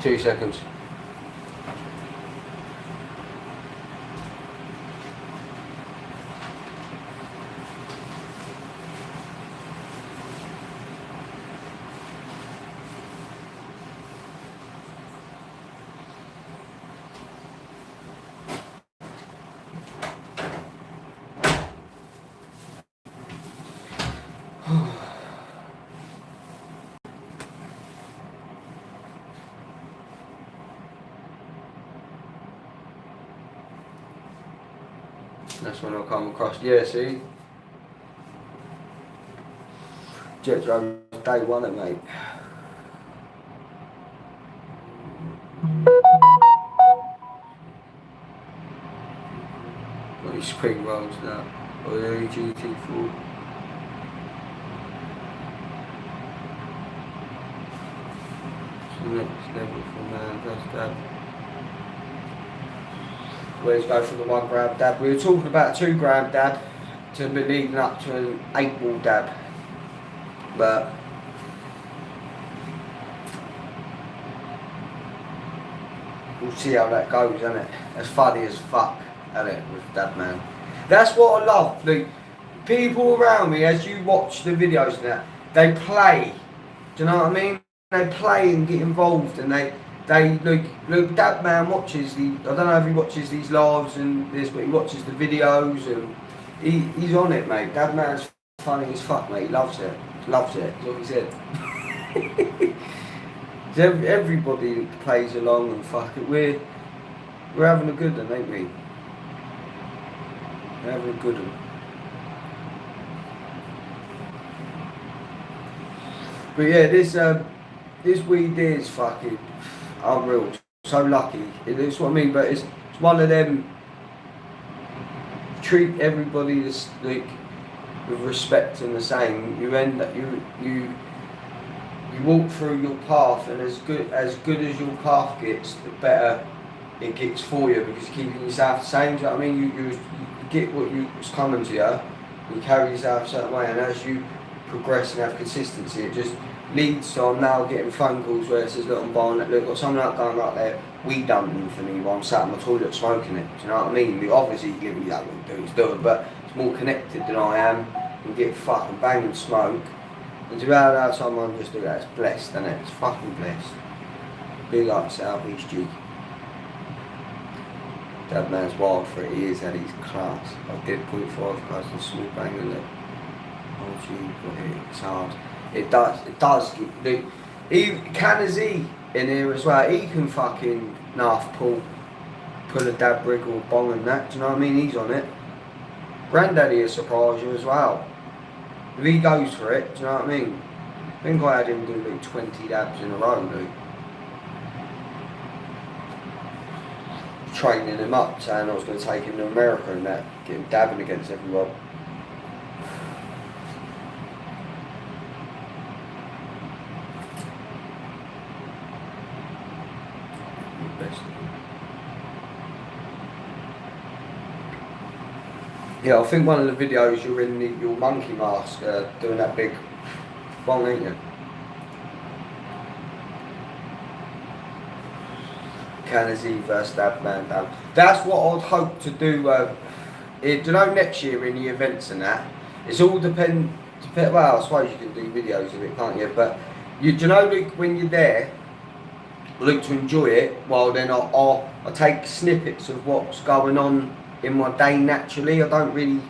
2 seconds. That's when I'll come across. Yeah, see? Jet Drone day one it, mate. Got these spring rolls now. Oh yeah, GT4. It's the next level for man, that's that. Where's go for the 1 gram dab? We were talking about a 2 gram dab to be leading up to an 8 ball dab. But we'll see how that goes, isn't it? It's funny as fuck, isn't it, with that man. That's what I love. The people around me, as you watch the videos and that, they play. Do you know what I mean? They play and get involved, and they look. That man watches the. I don't know if he watches these lives and this, but he watches the videos and he's on it, mate. That man's funny as fuck, mate. He loves it. Loves it. That's what he said. Everybody plays along and fuck it. We're having a good one, ain't we? We're having a good one. But yeah, this weed is fucking unreal. So lucky. It's what I mean. But it's one of them. Treat everybody as like with respect and the same, you end up you walk through your path, and as good as your path gets, the better it gets for you, because you're keeping yourself the same. Do you know what I mean? You get what's coming to you. You carry yourself a certain way, and as you progress and have consistency, it just leads to, I'm now getting phone calls where it says, look, I'm buying that, look, got someone out going right there, weed dumping for me while I'm sat in my toilet smoking it. Do you know what I mean? Obviously, you give me that one, do it's doing, but it's more connected than I am. You get fucking banging smoke. And to be able to have someone just do that, it's blessed, isn't it? It's fucking blessed. Big up South East G. That man's wild for it, he is at his class. I did 0.5 guys and small banging it. Oh gee, but it's hard. It does get, Canazee in here as well, he can fucking pull a dab rig or bong and that, do you know what I mean? He's on it. Granddaddy will surprise you as well. If he goes for it, do you know what I mean? I think I had him do like 20 dabs in a row, dude. Training him up, saying I was going to take him to America and that, get him dabbing against everyone. Yeah, I think one of the videos you're in your monkey mask doing that big bong, ain't you? Canazee versus Dab Man Dab. That's what I'd hope to do. You know, next year in the events and that, it's all depend. Well, I suppose you can do videos of it, can't you? But you know, Luke, when you're there, look to enjoy it. While then I take snippets of what's going on in my day naturally. I don't really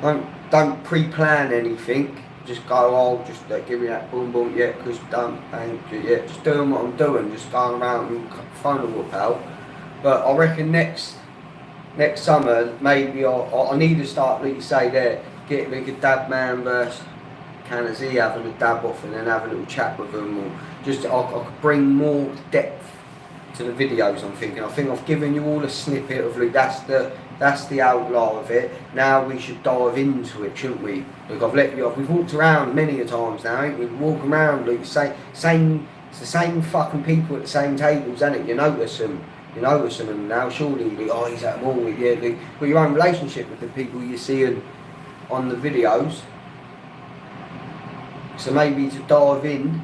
don't pre-plan anything. Just go, just give me that boom boom, yeah, because done, thank you, yeah, just doing what I'm doing, just going around and phone a whoop out. But I reckon next summer, maybe I need to start, like you say there, get like a dab man versus Canazee, having a dab off and then have a little chat with them, or just I could bring more depth to the videos. I think I've given you all a snippet of, like, that's the outline of it. Now we should dive into it, shouldn't we? Look, we've walked around many a times now, ain't we? We walk around, like, it's the same fucking people at the same tables, ain't it? You notice them now, surely, like, oh, he's at them all, yeah, like, well, your own relationship with the people you're seeing on the videos. So maybe to dive in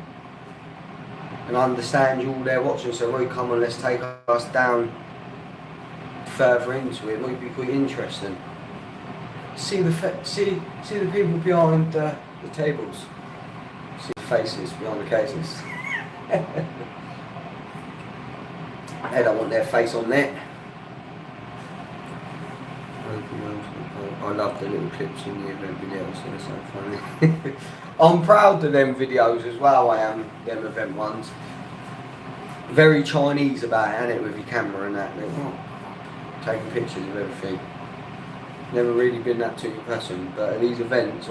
and understand you all there watching, so right, come on, let's take us down further into it. Might be quite interesting. See the people behind the tables. See the faces behind the cases. They don't want their face on there. I love the little clips in the event videos, they're so funny. I'm proud of them videos as well, I am, them event ones. Very Chinese about it, ain't it, with your camera and that. Taking pictures of everything. Never really been that too person, but at these events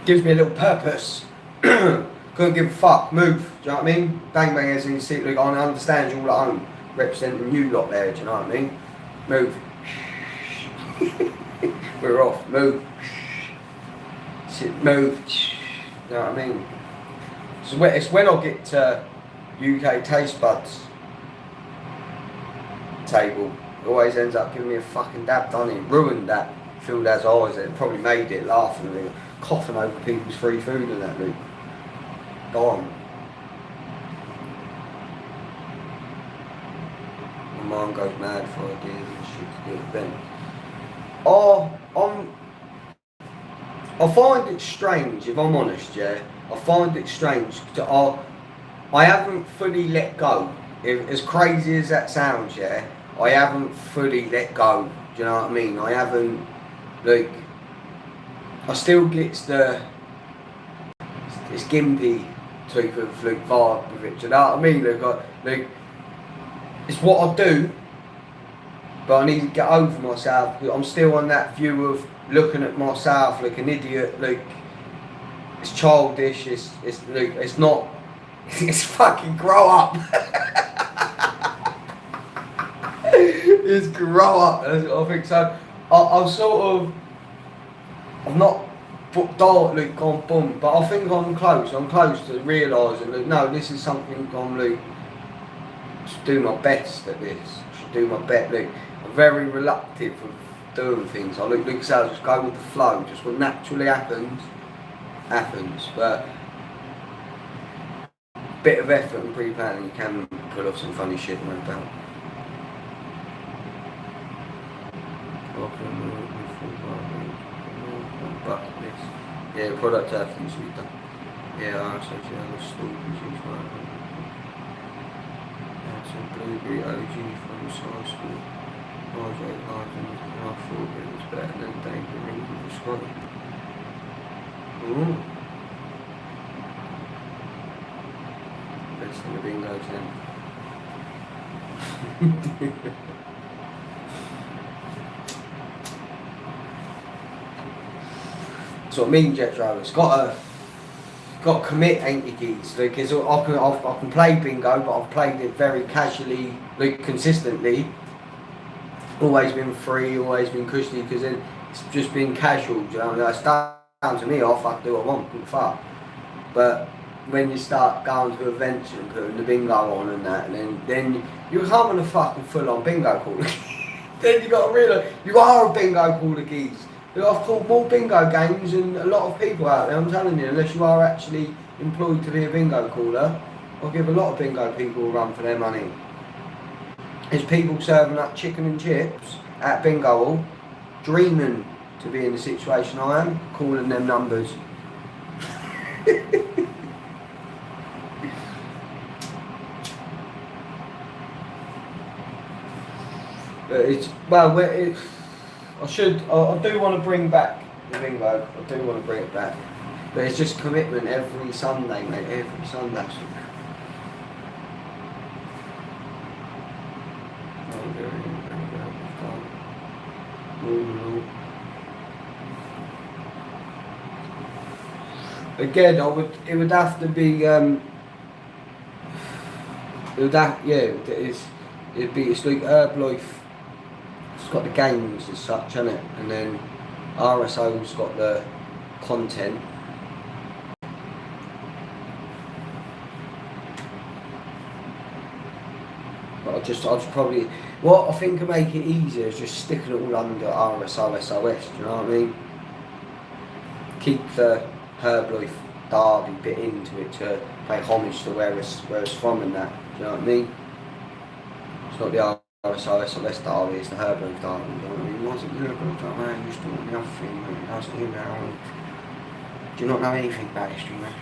gives me a little purpose. Couldn't give a fuck, move, do you know what I mean? Bang bang as you see, look, I understand you all at home, representing you lot there, do you know what I mean? Move. We're off, move. Move. You know what I mean? It's when I get to UK Taste Buds table, it always ends up giving me a fucking dab, doesn't it? Ruined that filled as eyes, it probably made it laughing, coughing over people's free food and that, Luke. Gone. My mum goes mad for ideas and shit to do with them. I find it strange, if I'm honest, yeah. I find it strange to I haven't fully let go. As crazy as that sounds, yeah, I haven't fully let go. Do you know what I mean? I haven't, like, I still get this gimpy type of, like, vibe with it. Do you know what I mean? Like, it's what I do, but I need to get over myself. I'm still on that view of looking at myself like an idiot. Like, it's childish. It's not. It's fucking grow up. It's grow up. I think so. I've sort of, I've not like gone boom, but I think I'm close. I'm close to realising that no, this is something I'm like should do my best at this. Should do my best. Like I'm very reluctant of doing things. I look like I just go with the flow. Just what naturally happens, happens. But bit of effort and pre-planning, you can pull off some funny shit no doubt. Bucket list. Yeah, product things we've done. Yeah, Rsosos, yeah, the stalkers as well. Had some blueberry OG from high school. Hydrate Garden, and I thought it was better than David Reed with Scotty. Ooh. Best in the bingo then. That's what I mean, Jetro. It's got to commit, ain't you, geez? Like, I can play bingo, but I've played it very casually, like consistently. Always been free, always been cushy, because then it's just been casual. You know, it's down to me. I'll fuck do what I want, good fuck. But when you start going to events and putting the bingo on and that, and then you can't want a fucking full-on bingo caller. Then you got to realise you are a bingo caller, geez. I've called more bingo games than a lot of people out there, I'm telling you, unless you are actually employed to be a bingo caller. I'll give a lot of bingo people a run for their money. There's people serving up chicken and chips at bingo hall, dreaming to be in the situation I am, calling them numbers. I do want to bring back the bingo. I do want to bring it back, but it's just commitment every Sunday, mate. Every Sunday. Again, it would have to be. It's like Herbalife. It's got the games as such, hasn't it? And then Rsosos got the content. But I'll just probably, what I think would make it easier is just sticking it all under Rsosos, do you know what I mean? Keep the Herbalife Derby bit into it to pay homage to where it's from and that, do you know what I mean? It's not the Rsosos Derby, it's the Herbalife Derby, you know what I mean? What's it good about that? Man, you just doing the other thing, man. How's it in now? Do you not know anything about history, man?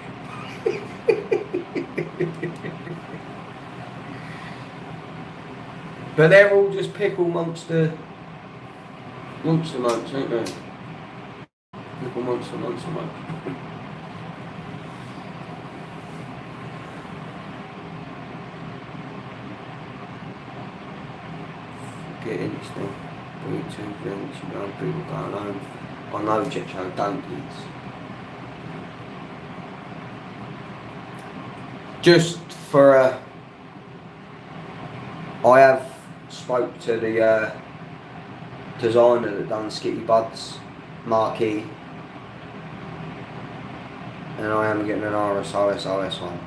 But they're all just pickle monster munch, ain't they? Pickle monster munch. Get in still. Bring it to events, you know, people going home. I know Jetro don't eat. Just for I have spoke to the designer that done Skitty Bud's marquee, and I am getting an Rsosos one,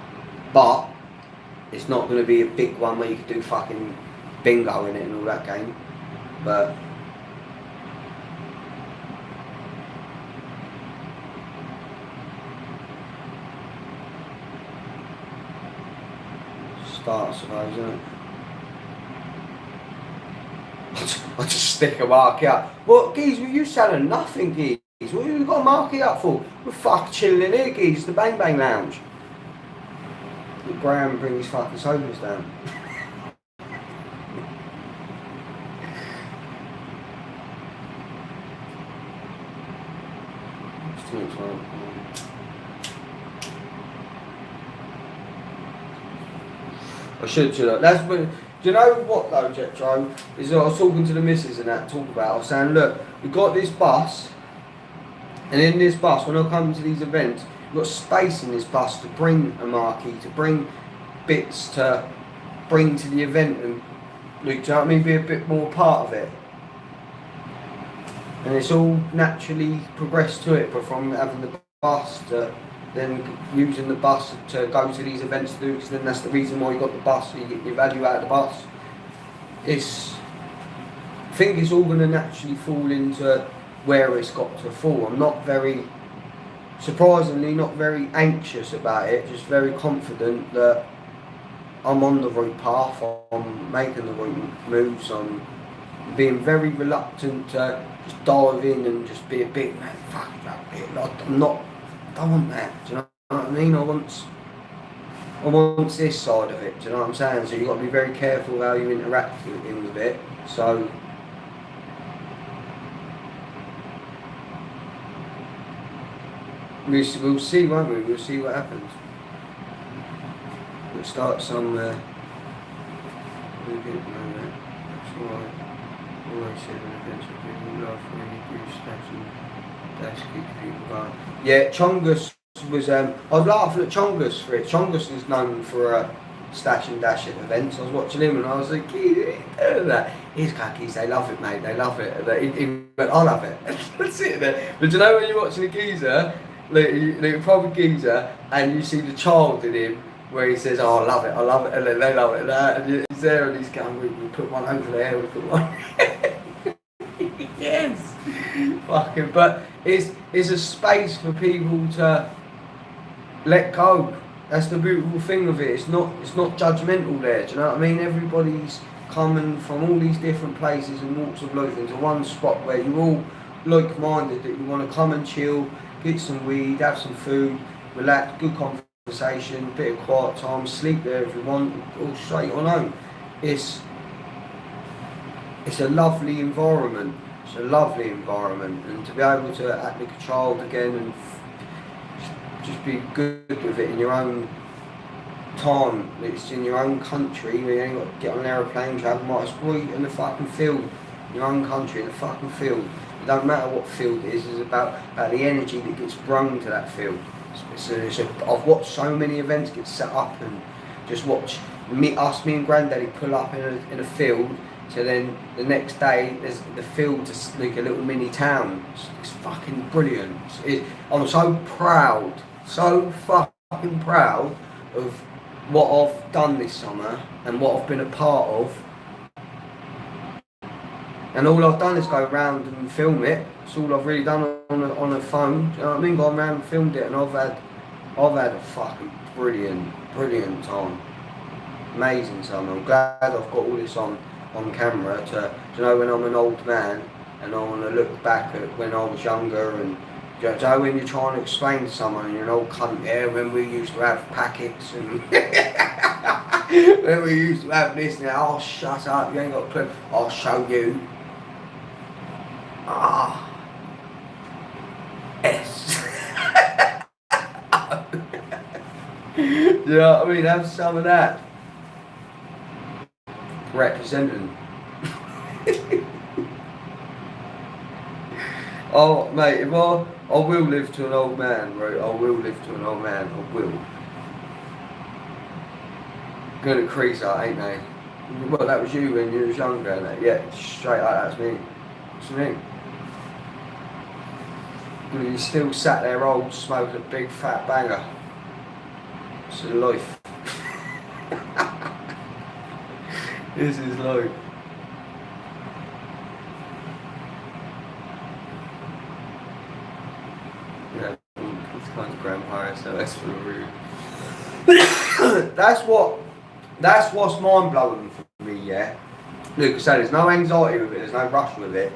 but it's not going to be a big one where you could do fucking bingo in it and all that game, but start, I suppose, isn't it? I just stick a marquee up. What, geez, were you selling nothing, geez? What have you got a marquee up for? We're fucking chilling in here, geez, the Bang Bang Lounge. Let Graham bring his fucking sofas down. I should. That's when. Do you know what though, Jetro? Is I was talking to the missus and that talk about. I was saying, look, we've got this bus, and in this bus, when I come to these events, we've got space in this bus to bring a marquee, to bring bits to bring to the event, and look, do you know what I mean? Be a bit more part of it. and it's all naturally progressed to it, but from having the bus to then using the bus to go to these events to do, because then that's the reason why you got the bus, so you get your value out of the bus. I think it's all going to naturally fall into where it's got to fall. I'm not very, surprisingly, not very anxious about it, just very confident that I'm on the right path, I'm making the right moves, I'm being very reluctant to just dive in and just be a big man, fuck that bit. Like, I don't want that, do you know what I mean? I want this side of it, do you know what I'm saying? So you've got to be very careful how you interact with it. So we'll see, won't we? We'll see what happens. We'll start somewhere. We didn't know that. That's why I always said when events are people love really do stats and that's keeps people going. Yeah, Chongus was I was laughing at Chongus for it. Chongus is known for stash and dash at events. I was watching him and I was like, that. His khakis, they love it, mate, they love it. He went, I love it. That's it there. But do you know when you're watching a geezer, like a proper geezer, and you see the child in him, where he says, oh, I love it, and then they love it, and he's there and he's going, we put one over there, we put one. Yes! Fucking, but it's a space for people to let go. That's the beautiful thing of it. It's not judgmental there, do you know what I mean? Everybody's coming from all these different places and walks of life into one spot where you're all like-minded, that you want to come and chill, get some weed, have some food, relax, good conversation, bit of quiet time, sleep there if you want, all straight on home. It's a lovely environment. It's a lovely environment, and to be able to act like a child again and just be good with it in your own time. It's in your own country. You ain't got to get on an aeroplane, travel miles, right in the fucking field. In your own country, in the fucking field. It don't matter what field it is. It's about the energy that gets brung to that field. I've watched so many events get set up and just watch me and Granddaddy pull up in a field. So then the next day, there's the field just like a little mini town. It's fucking brilliant. I'm so proud, so fucking proud of what I've done this summer and what I've been a part of. And all I've done is go around and film it. It's all I've really done on a phone. Do you know what I mean? Gone around and filmed it, and I've had a fucking brilliant time. Amazing summer. I'm glad I've got all this on camera to, you know, when I'm an old man and I want to look back at when I was younger, and you know, when you're trying to explain to someone and you're an old cunt, yeah, when we used to have packets and when we used to have this and that, oh shut up, you ain't got a clue, I'll show you. Yes. You know what I mean? Have some of that. Representing. Oh mate, if I will live to an old man, right? I will live to an old man, I will. Gonna crease out, ain't they? Well, that was you when you was younger, ain't it? Yeah, straight like that's me. That's me. You still sat there old, smoking a big fat banger. It's life. This is life. Yeah, it's kind of grandpa, so that's for rude. That's what's mind blowing for me, yeah. Like I said, there's no anxiety with it, there's no rush with it.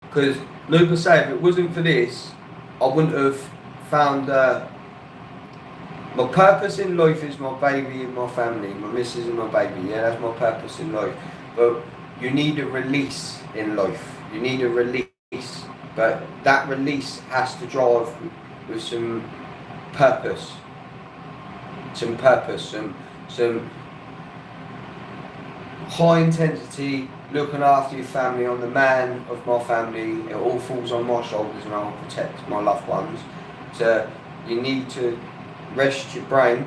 Because, like I say, if it wasn't for this, I wouldn't have found my purpose in life is my baby and my family, my missus and my baby, yeah, that's my purpose in life. But you need a release in life. You need a release. But that release has to drive with some purpose. Some high intensity, looking after your family. I'm the man of my family. It all falls on my shoulders and I'll protect my loved ones. So you need to rest your brain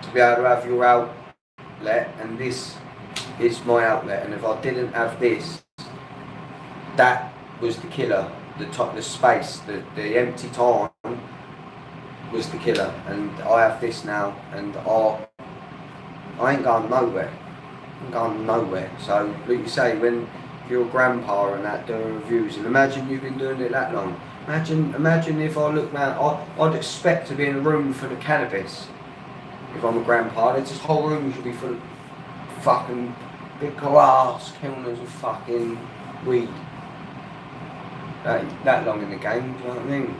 to be able to have your outlet, and this is my outlet. And if I didn't have this, that was the killer. The space, the empty time was the killer. And I have this now, and I ain't going nowhere. I'm going nowhere. So, like you say, when you're a grandpa and that doing reviews, and imagine you've been doing it that long. Imagine if I look round, I'd expect to be in a room full of cannabis. If I'm a grandpa, this whole room should be full of fucking big glass counters of fucking weed. That long in the game, do you know what I mean?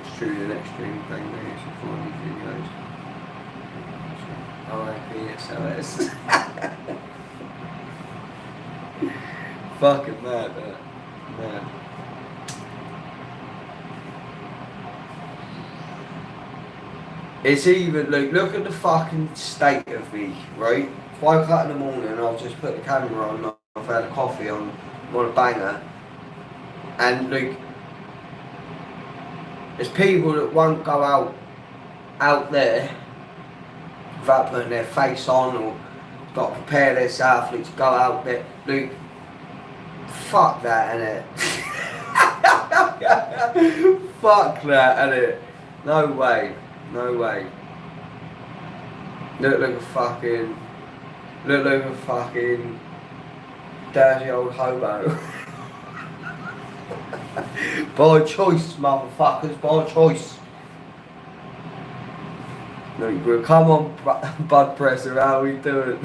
It's true, the next stream thing there is for these videos. RIP SOS. Fucking mad, mad. It's even, look at the fucking state of me, right? If I cut in the morning and I'll just put the camera on, I've had a coffee on a banger, and there's people that won't go out there without putting their face on, or got to prepare themselves to go out there. Fuck that, innit? Fuck that, innit? No way. Look like a fucking dirty old hobo. By choice, motherfuckers, by choice. Look, bro, come on, Bud Presser, how we doing?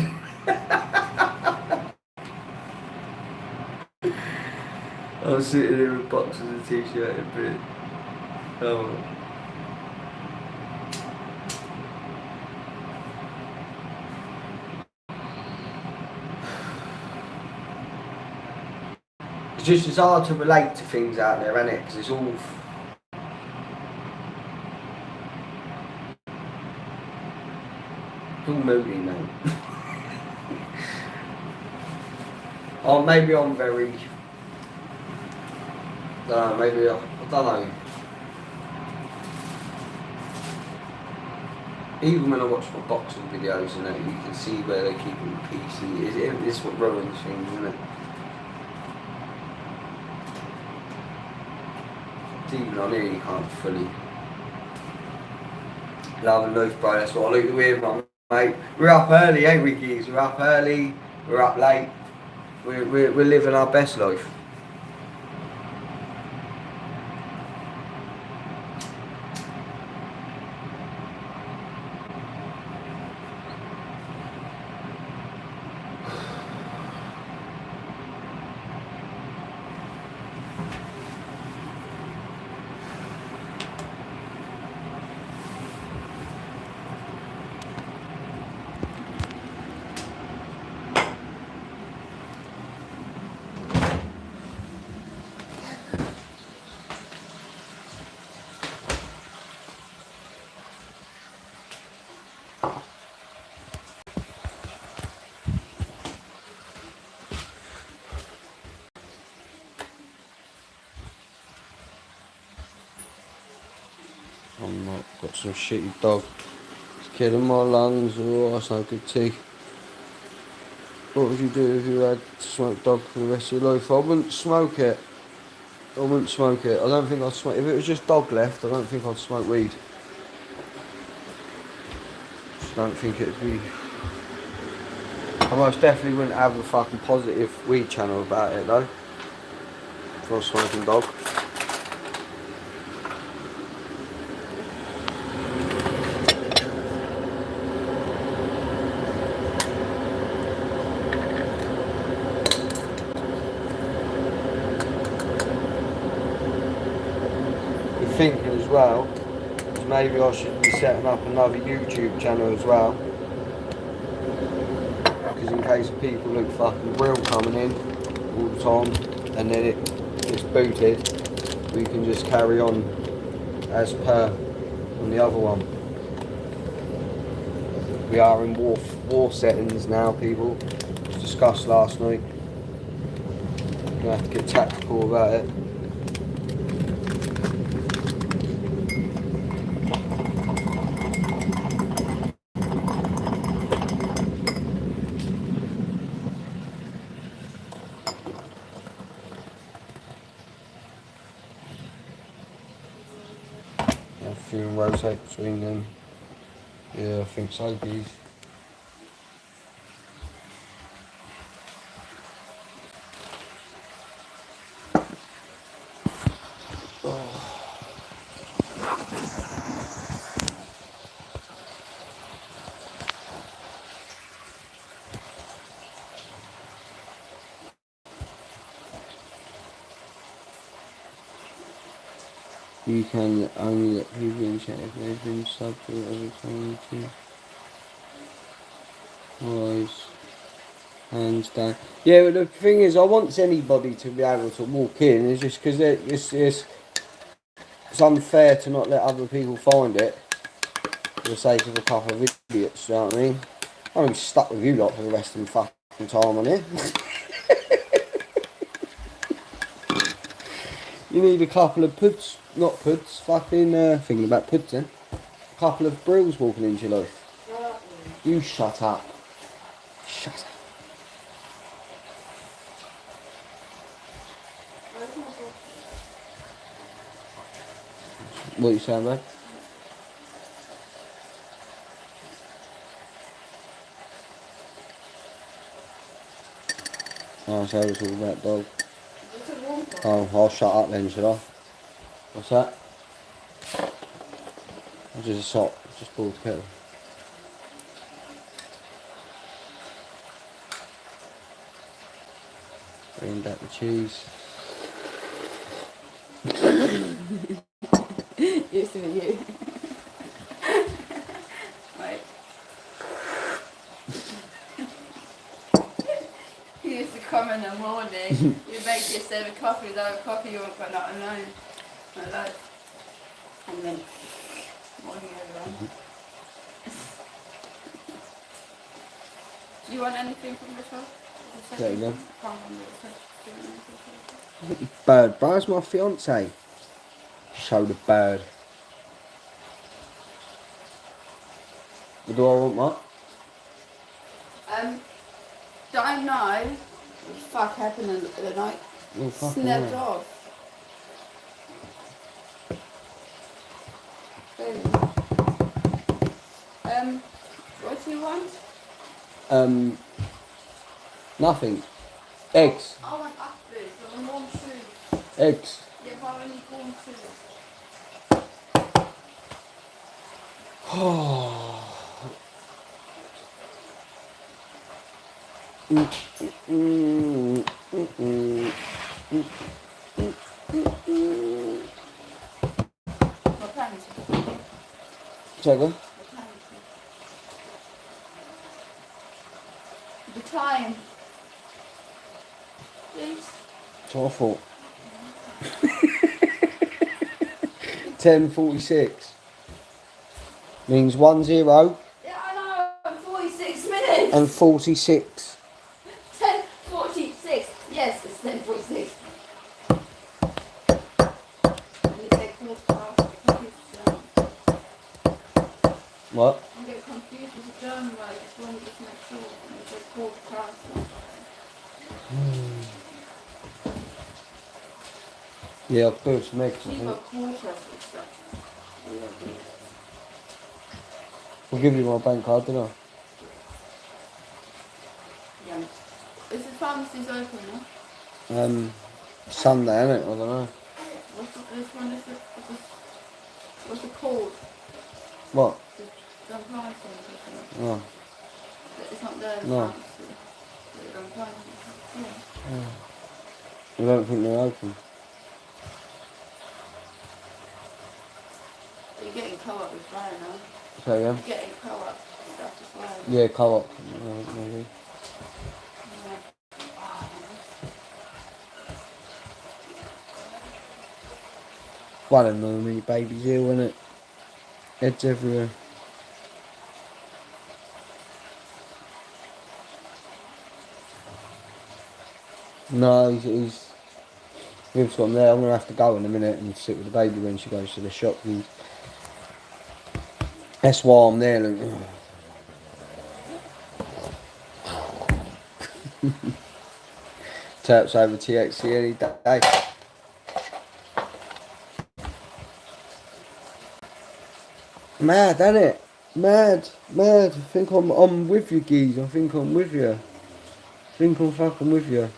I'm sitting here with boxes and t-shirt and bit. Oh. It's hard to relate to things out there, isn't it? Because it's all moody, mate. Or maybe I'm very, I don't know. Even when I watch my boxing videos and that, you can see where they keep them PC. It's what ruins things, isn't it? Even on here, you can't fully love and life, bro. That's what I like to hear, mate. We're up early, ain't we, geez? We're up early, we're up late. We're living our best life. Got some shitty dog. It's killing my lungs. Oh, that's no good tea. What would you do if you had smoked dog for the rest of your life? I wouldn't smoke it. I don't think I'd smoke. If it was just dog left, I don't think I'd smoke weed. I don't think it'd be. I most definitely wouldn't have a fucking positive weed channel about it though. For a smoking dog. Thinking as well, is maybe I should be setting up another YouTube channel as well, because in case people look fucking real coming in all the time and then it gets booted, we can just carry on as per on the other one. We are in war settings now, people. It was discussed last night. We're gonna have to get tactical about it. you and Rosette between them. Yeah, I think so, geez. You can only let people in chat if they've been subbed to every time to rise. Hands down. Yeah, but the thing is, I want anybody to be able to walk in. It's just because it's unfair to not let other people find it for the sake of a couple of idiots, you know what I mean? I'm gonna be stuck with you lot for the rest of the fucking time on here. You need a couple of puds, not puds, fucking, thinking about puds then. A couple of brills walking into your life. You shut up. Shut up. What are you saying, mate? Oh, so it's all about dog. Oh, I'll shut up then, should I? What's that? Just a sock, just boiled kettle. Bring back the cheese. Used to be you. Right. You used to come in the morning, you make yourself a coffee, without a coffee you won't go not alone. My life. And then morning everyone. Do you want anything from the shop? There you go. Can't remember the shop. Do you want anything from the shop? Bird, where's my fiance? Show the bird. What do I want, what? Don't know what the fuck happened in the night. Oh, fucking Snapped hell. off. What do you want? Nothing. Eggs. I want upwards, I want warm shoes. Eggs. Yeah, but I need warm shoes. My pants. Second. Decline. Please. That's what I thought. 10:46 means 10 Yeah, I know. 46 minutes. and 46. 10:46. Yes, it's 10:46. What? I get confused with the German word. I just wanted to make sure. And it's a quarter past. Yeah, I'll do some eggs, I Keep a think. quarter and stuff. I'll give you my bank card, didn't Yeah. Is the pharmacy's open now? I? Sunday, innit? I don't know. What's it called? What? The appliance one, isn't it? No. It's not there. No. The appliance. Yeah. I don't think they're open. You're getting co-op with Brian now. So, yeah? You're getting co-op stuff as well. Yeah, co-op. Maybe. Yeah. One of them, many babies ill, innit? Heads everywhere. No, he's we've got him there. I'm gonna have to go in a minute and sit with the baby when she goes to the shop. That's why I'm there. Look. Taps over TXC any day. Mad, ain't it? Mad, mad. I think I'm with you, geez. I think I'm with you. I think I'm fucking with you.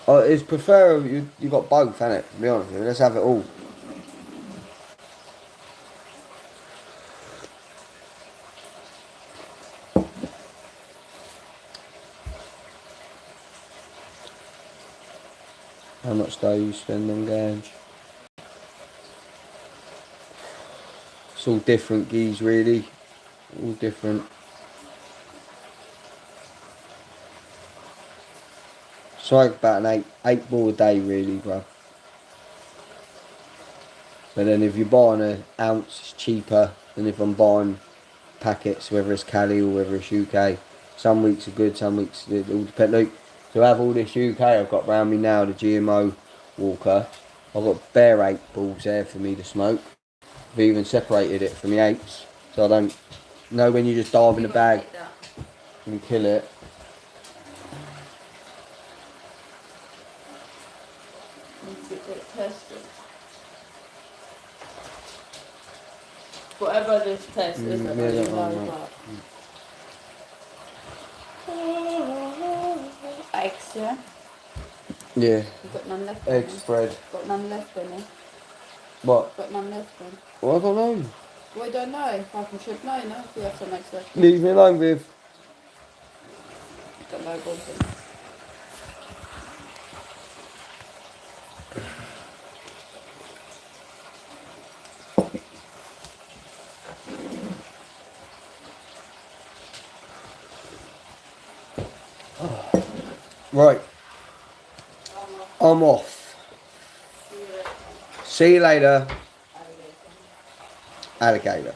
It's preferable you got both, ain't it? To be honest with you, let's have it all. How much do you spend on games? It's all different, geez, really. All different. It's like about an eight ball a day, really, bro. But then if you're buying an ounce, it's cheaper than if I'm buying packets, whether it's Cali or whether it's UK. Some weeks are good, some weeks it all depends. Look, to have all this UK I've got around me now, the GMO Walker, I've got bare 8 balls there for me to smoke. I've even separated it from the 8s, so I don't know when you just dive in the bag and kill it. Whatever this test is, I Yeah, don't that know one, about. Eggs, yeah? Yeah, You've got none left. egg spread. Got none left, Benny. What? Got none left, then. Well, I don't know. We don't know. Fucking should know, no? If we have some eggs left. Leave me alone, Viv. Got no balls in. Right. I'm off. See you later. Alligator.